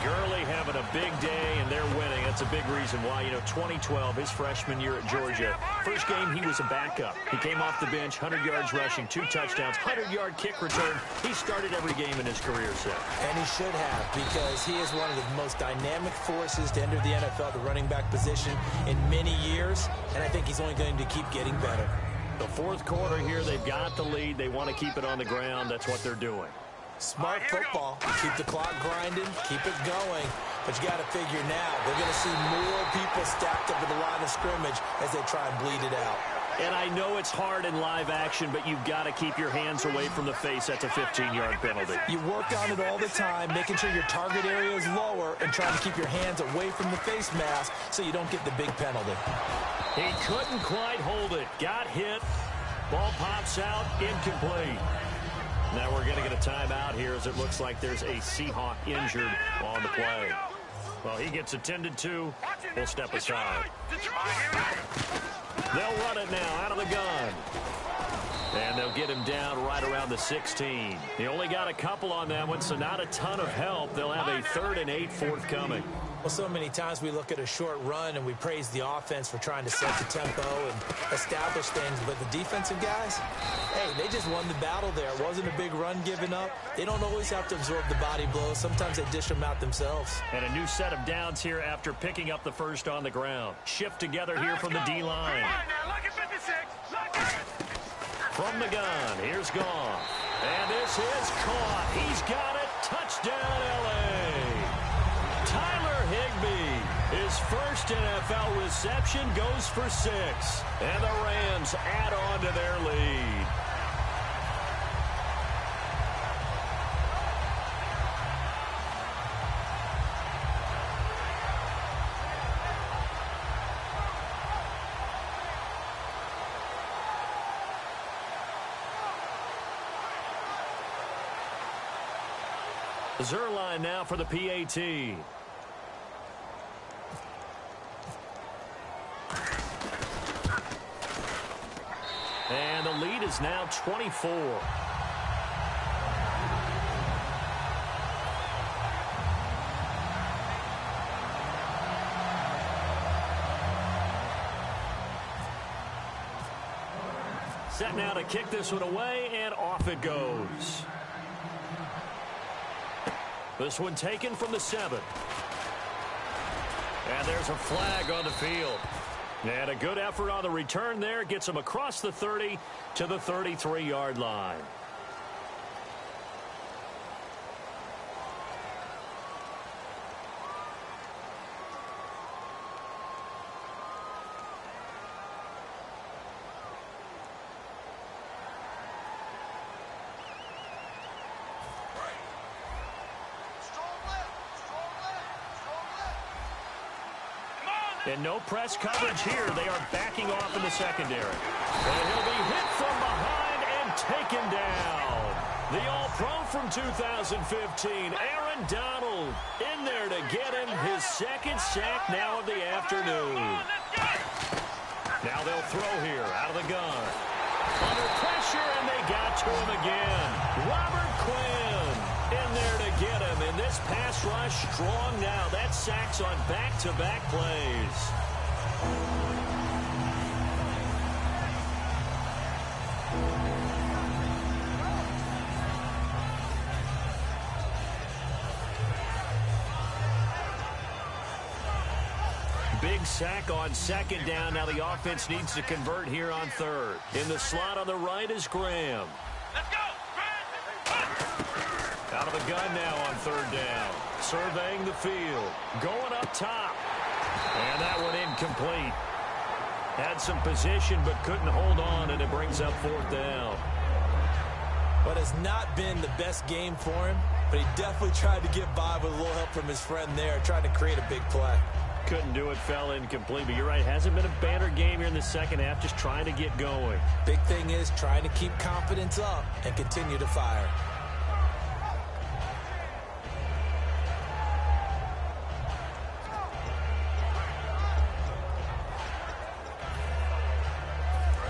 S3: Gurley having a big day, and they're winning. That's a big reason why. 2012, his freshman year at Georgia. First game, he was a backup. He came off the bench, 100 yards rushing, 2 touchdowns, 100-yard kick return. He started every game in his career set.
S4: And he should have, because he is one of the most dynamic forces to enter the NFL, the running back position, in many years. And I think he's only going to keep getting better.
S3: The fourth quarter here, they've got the lead. They want to keep it on the ground. That's what they're doing.
S4: Smart football. Keep the clock grinding. Keep it going. But you got to figure now, they're going to see more people stacked up at the line of scrimmage as they try and bleed it out.
S3: And I know it's hard in live action, but you've got to keep your hands away from the face. That's a 15-yard penalty.
S4: You work on it all the time, making sure your target area is lower and trying to keep your hands away from the face mask so you don't get the big penalty.
S3: He couldn't quite hold it. Got hit. Ball pops out. Incomplete. Now we're going to get a timeout here as it looks like there's a Seahawk injured on the play. Well, he gets attended to. We'll step aside. They'll run it now out of the gun. And they'll get him down right around the 16. He only got a couple on that one, so not a ton of help. They'll have a 3rd and 8 forthcoming.
S4: Well, so many times we look at a short run and we praise the offense for trying to set the tempo and establish things. But the defensive guys, hey, they just won the battle there. It wasn't a big run given up. They don't always have to absorb the body blows. Sometimes they dish them out themselves.
S3: And a new set of downs here after picking up the first on the ground. Shift together here from the D-line. From the gun, here's Goff. And this is caught. He's got it. Touchdown, L.A. Tyler Higbee, his first NFL reception, goes for 6. And the Rams add on to their lead. Zerline now for the PAT. And the lead is now 24. Set now to kick this one away, and off it goes. This one taken from the 7. And there's a flag on the field. And a good effort on the return there. Gets him across the 30 to the 33-yard line. And no press coverage here. They are backing off in the secondary. And he'll be hit from behind and taken down. The All-Pro from 2015, Aaron Donald, in there to get him his second sack now of the afternoon. Now they'll throw here out of the gun. Under pressure, and they got to him again. Robert Quinn in there to get him. And this pass rush strong now. That sacks on back-to-back plays. Big sack on 2nd down. Now the offense needs to convert here on 3rd. In the slot on the right is Graham.
S5: Let's go!
S3: Out of the gun now on 3rd down. Surveying the field. Going up top. And that one incomplete. Had some position but couldn't hold on, and it brings up 4th down.
S4: But it's not been the best game for him, but he definitely tried to get by with a little help from his friend there, trying to create a big play.
S3: Couldn't do it, fell incomplete. But you're right, hasn't been a banner game here in the second half, just trying to get going.
S4: Big thing is trying to keep confidence up and continue to fire.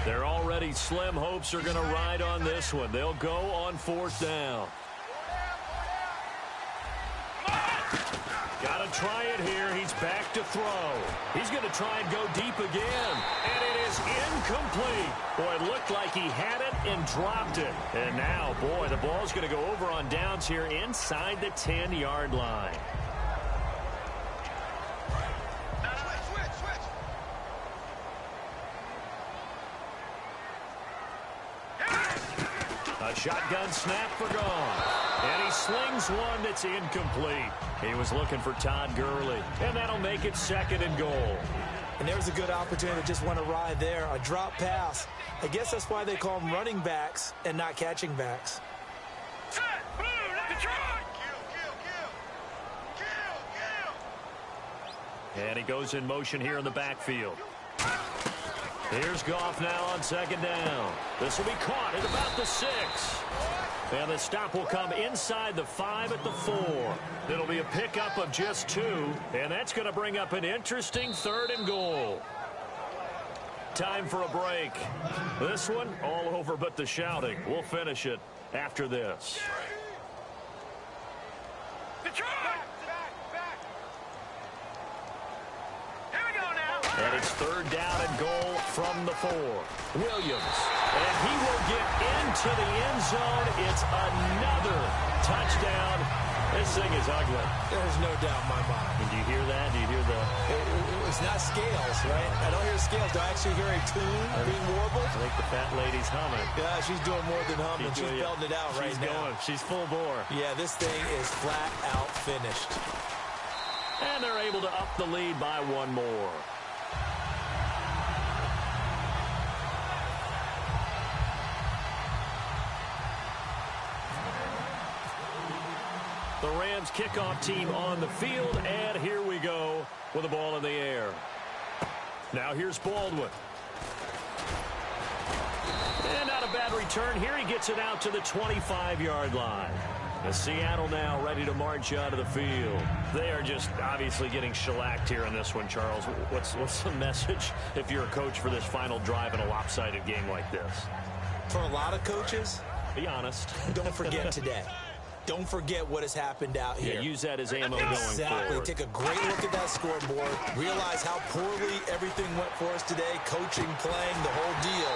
S3: Their already slim hopes are going to ride on this one. They'll go on 4th down. Got to try it here. He's back to throw. He's going to try and go deep again. And it is incomplete. Boy, it looked like he had it and dropped it. And now, boy, the ball's going to go over on downs here inside the 10-yard line. A shotgun snap for Goff. And he slings one that's incomplete. He was looking for Todd Gurley, and that'll make it 2nd and goal.
S4: And there's a good opportunity that just went awry there, a drop pass. I guess that's why they call them running backs and not catching backs.
S5: Set, move, Detroit!
S3: And he goes in motion here in the backfield. Here's Goff now on 2nd down. This will be caught at about the 6. And the stop will come inside the 5 at the 4. It'll be a pickup of just 2. And that's going to bring up an interesting 3rd and goal. Time for a break. This one all over but the shouting. We'll finish it after this.
S5: Detroit! Here we go now.
S3: And it's 3rd down and goal from the 4. Williams. And he will get into the end zone. It's another touchdown. This thing is ugly.
S4: There's no doubt in my mind.
S3: And do you hear that? Do you hear the...
S4: It's not scales, right? I don't hear scales. Do I actually hear a tune being warbled?
S3: I think the fat lady's humming.
S4: Yeah, she's doing more than humming. She's belting it out right now.
S3: She's going. She's full bore.
S4: Yeah, this thing is flat out finished.
S3: And they're able to up the lead by 1 more. The Rams kickoff team on the field, and here we go with the ball in the air. Now here's Baldwin. And not a bad return here. He gets it out to the 25-yard line. The Seattle now ready to march out of the field. They are just obviously getting shellacked here in this one, Charles. What's the message if you're a coach for this final drive in a lopsided game like this?
S4: For a lot of coaches,
S3: be honest.
S4: Don't forget today. Don't forget what has happened out here.
S3: Yeah, use that as ammo going
S4: exactly.
S3: forward.
S4: Take a great look at that scoreboard. Realize how poorly everything went for us today. Coaching, playing, the whole deal.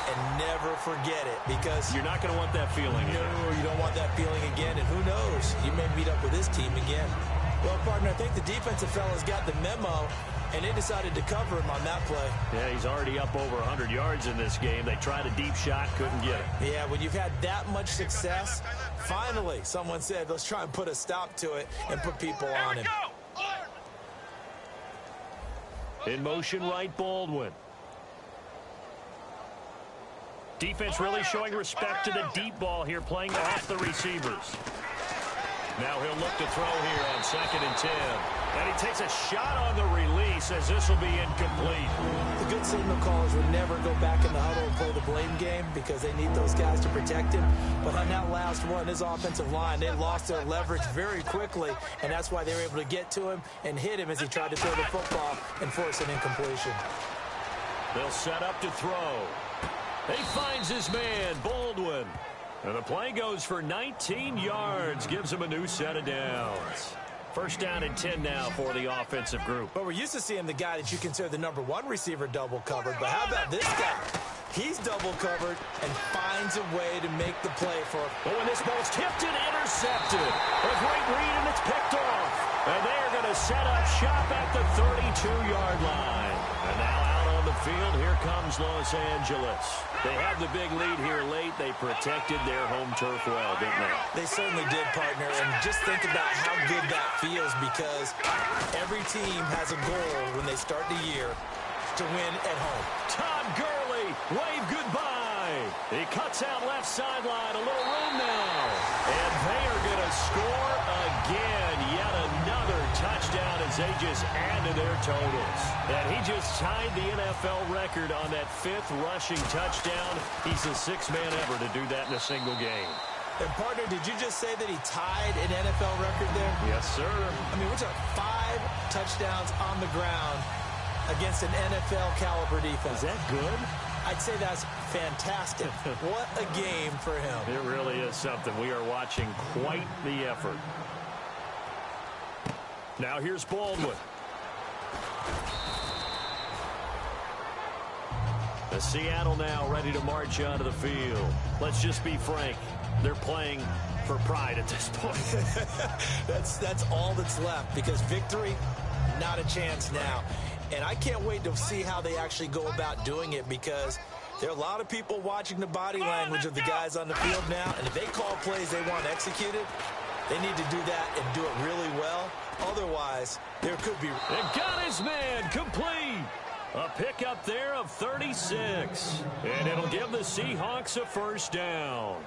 S4: And never forget it, because
S3: you're not going to want that feeling.
S4: No, you don't want that feeling again. And who knows? You may meet up with this team again. Well, partner, I think the defensive fellas got the memo, and they decided to cover him on that play.
S3: Yeah, he's already up over 100 yards in this game. They tried a deep shot, couldn't get it.
S4: Yeah, when you've had that much success, finally someone said, let's try and put a stop to it and put people on him.
S3: In motion right, Baldwin. Defense really showing respect to the deep ball here, playing off the receivers. Now he'll look to throw here on 2nd and 10. And he takes a shot on the release as this will be incomplete.
S4: The good signal callers would never go back in the huddle and play the blame game because they need those guys to protect him. But on that last one, his offensive line, they lost their leverage very quickly, and that's why they were able to get to him and hit him as he tried to throw the football and force an incompletion.
S3: They'll set up to throw. He finds his man, Baldwin. And the play goes for 19 yards, gives him a new set of downs. 1st down and 10 now for the offensive group.
S4: But we're used to seeing the guy that you consider the #1 receiver double covered. But how about this guy? He's double covered and finds a way to make the play for him.
S3: Oh, and this ball's tipped and intercepted. A great read, and it's picked off. And they are going to set up shop at the 32-yard line. And now out on the field, here comes Los Angeles. They have the big lead here late. They protected their home turf well, didn't they?
S4: They certainly did, partner. And just think about how good that feels, because every team has a goal when they start the year to win at home.
S3: Todd Gurley, wave goodbye. He cuts out left sideline, a little room now. And they are going to score again. Yet another touchdown as they just add to their totals. And he just tied the NFL record on that 5th rushing touchdown. He's the 6th man ever to do that in a single game.
S4: And, partner, did you just say that he tied an NFL record there?
S3: Yes, sir.
S4: I mean, we're talking 5 touchdowns on the ground against an NFL-caliber defense.
S3: Is that good?
S4: I'd say that's fantastic. What a game for him.
S3: It really is something. We are watching quite the effort. Now here's Baldwin. The Seattle now ready to march onto the field. Let's just be frank. They're playing for pride at this point.
S4: That's all that's left, because victory, not a chance now. And I can't wait to see how they actually go about doing it, because there are a lot of people watching the body language of the guys on the field now, and if they call plays they want executed, They need to do that and do it really well. Otherwise, there could be...
S3: And got his man complete. A pickup there of 36. And it'll give the Seahawks a first down.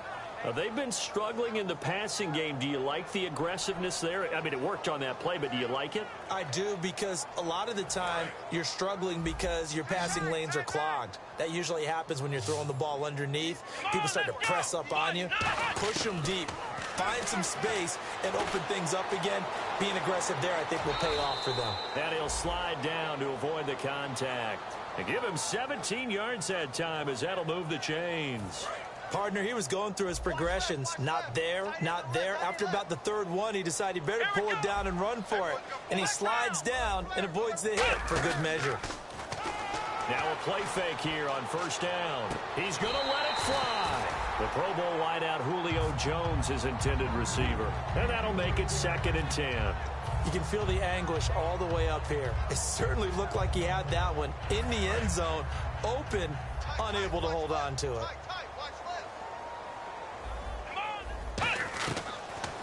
S3: They've been struggling in the passing game. Do you like the aggressiveness there? I mean, it worked on that play, but do you like it?
S4: I do, because a lot of the time you're struggling because your passing lanes are clogged. That usually happens when you're throwing the ball underneath. People start to press up on you. Push them deep. Find some space and open things up again. Being aggressive there, I think, will pay off for them.
S3: And he'll slide down to avoid the contact. And give him 17 yards that time, as that'll move the chains.
S4: Partner, he was going through his progressions. Not there, not there. After about the third one, he decided he better pull it down and run for it. And he slides down and avoids the hit for good measure.
S3: Now a play fake here on first down. He's going to let it fly. The Pro Bowl wideout Julio Jones is intended receiver. And that'll make it 2nd and 10.
S4: You can feel the anguish all the way up here. It certainly looked like he had that one in the end zone, open, unable to hold on to it.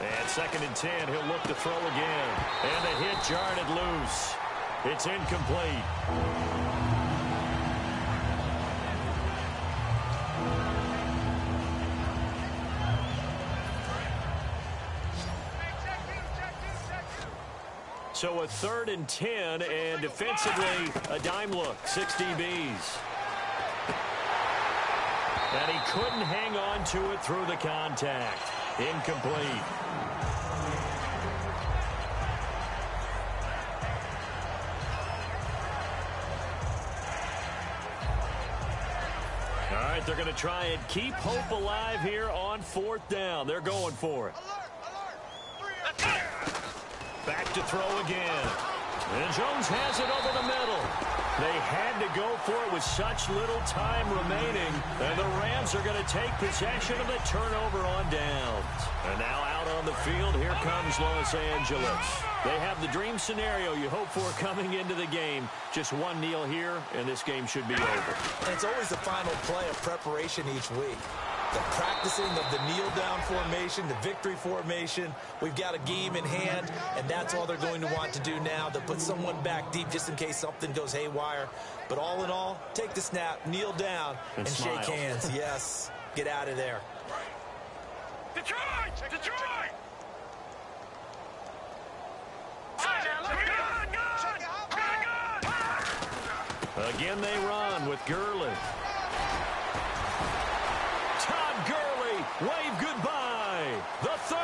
S3: And 2nd and 10, he'll look to throw again. And the hit jarred it loose. It's incomplete. So a 3rd and 10, and defensively, a dime look, 6 DBs. And he couldn't hang on to it through the contact. Incomplete. All right, they're going to try and keep hope alive here on 4th down. They're going for it. Back to throw again. And Jones has it over the middle. They had to go for it with such little time remaining. And the Rams are going to take possession of the turnover on downs. And now out on the field, here comes Los Angeles. They have the dream scenario you hope for coming into the game. Just one kneel here, and this game should be over.
S4: And it's always the final play of preparation each week. The practicing of the kneel-down formation, the victory formation. We've got a game in hand, and that's all they're going to want to do now. They'll put someone back deep just in case something goes haywire. But all in all, take the snap, kneel down, and shake hands. Yes, get out of there.
S5: Detroit! Detroit!
S3: Again they run with Gurley. Wave goodbye. The 30.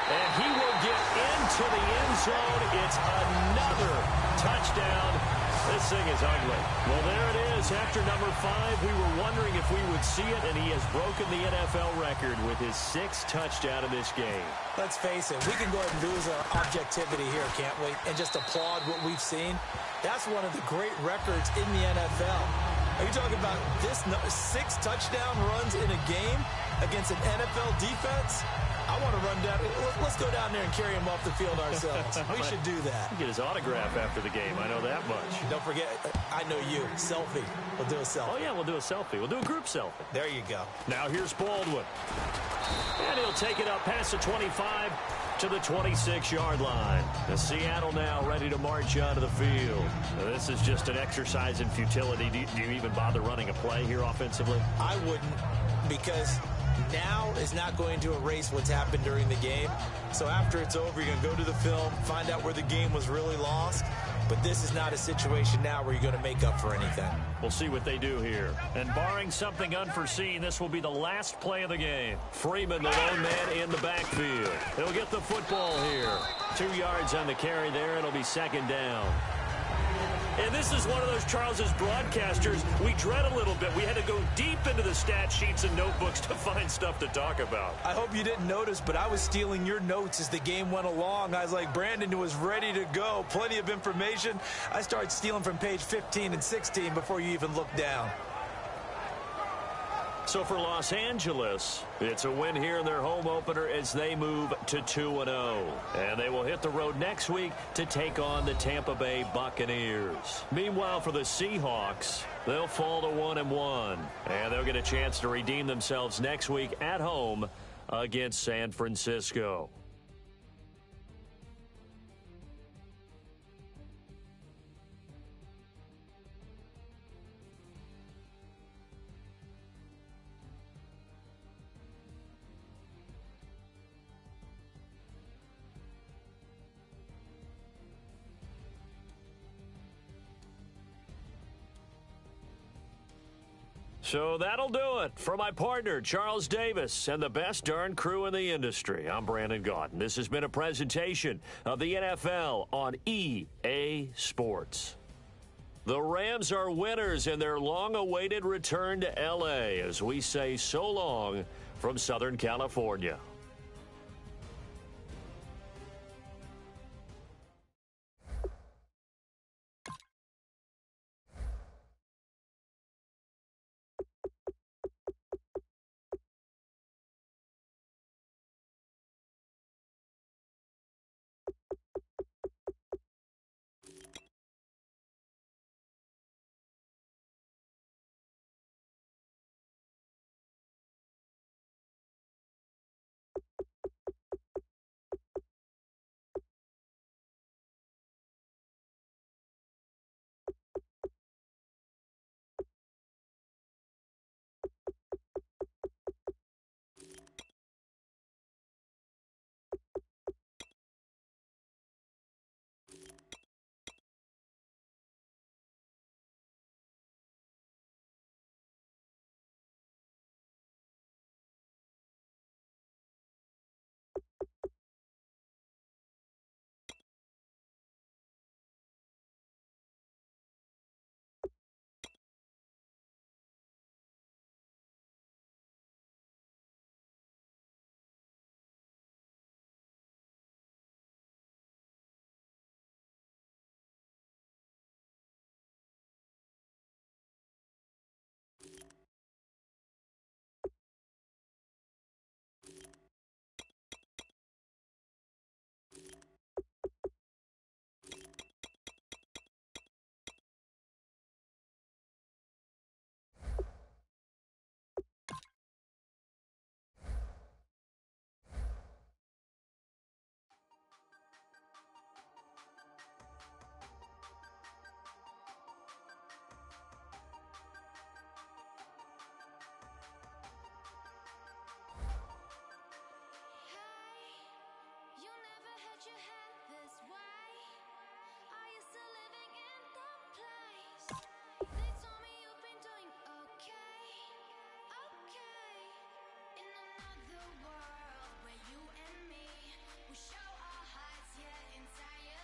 S3: And he will get into the end zone. It's another touchdown. This thing is ugly. Well, there it is. After number 5, we were wondering if we would see it, and he has broken the NFL record with his 6th touchdown in this game.
S4: Let's face it, we can go ahead and lose our objectivity here, can't we? And just applaud what we've seen. That's one of the great records in the NFL. Are you talking about this 6 touchdown runs in a game against an NFL defense? I want to run down. Let's go down there and carry him off the field ourselves. We should do that.
S3: Get his autograph after the game. I know that much.
S4: Don't forget, I know you. Selfie. We'll do a selfie.
S3: Oh, yeah, we'll do a selfie. We'll do a group selfie.
S4: There you go.
S3: Now here's Baldwin. And he'll take it up past the 25 to the 26-yard line. And Seattle now ready to march out of the field. Now, this is just an exercise in futility. Do you even bother running a play here offensively?
S4: I wouldn't, because now is not going to erase what's happened during the game. So after it's over, you're going to go to the film, find out where the game was really lost. But this is not a situation now where you're going to make up for anything.
S3: We'll see what they do here. And barring something unforeseen, this will be the last play of the game. Freeman, the lone man in the backfield. He'll get the football here. 2 yards on the carry there. It'll be 2nd down. And this is one of those, Charles, as broadcasters, we dread a little bit. We had to go deep into the stat sheets and notebooks to find stuff to talk about.
S4: I hope you didn't notice, but I was stealing your notes as the game went along. I was like, Brandon was ready to go. Plenty of information. I started stealing from page 15 and 16 before you even looked down.
S3: So for Los Angeles, it's a win here in their home opener as they move to 2-0. And they will hit the road next week to take on the Tampa Bay Buccaneers. Meanwhile, for the Seahawks, they'll fall to 1-1. And they'll get a chance to redeem themselves next week at home against San Francisco. So that'll do it. For my partner, Charles Davis, and the best darn crew in the industry, I'm Brandon Gaudin. This has been a presentation of the NFL on EA Sports. The Rams are winners in their long-awaited return to L.A. as we say so long from Southern California.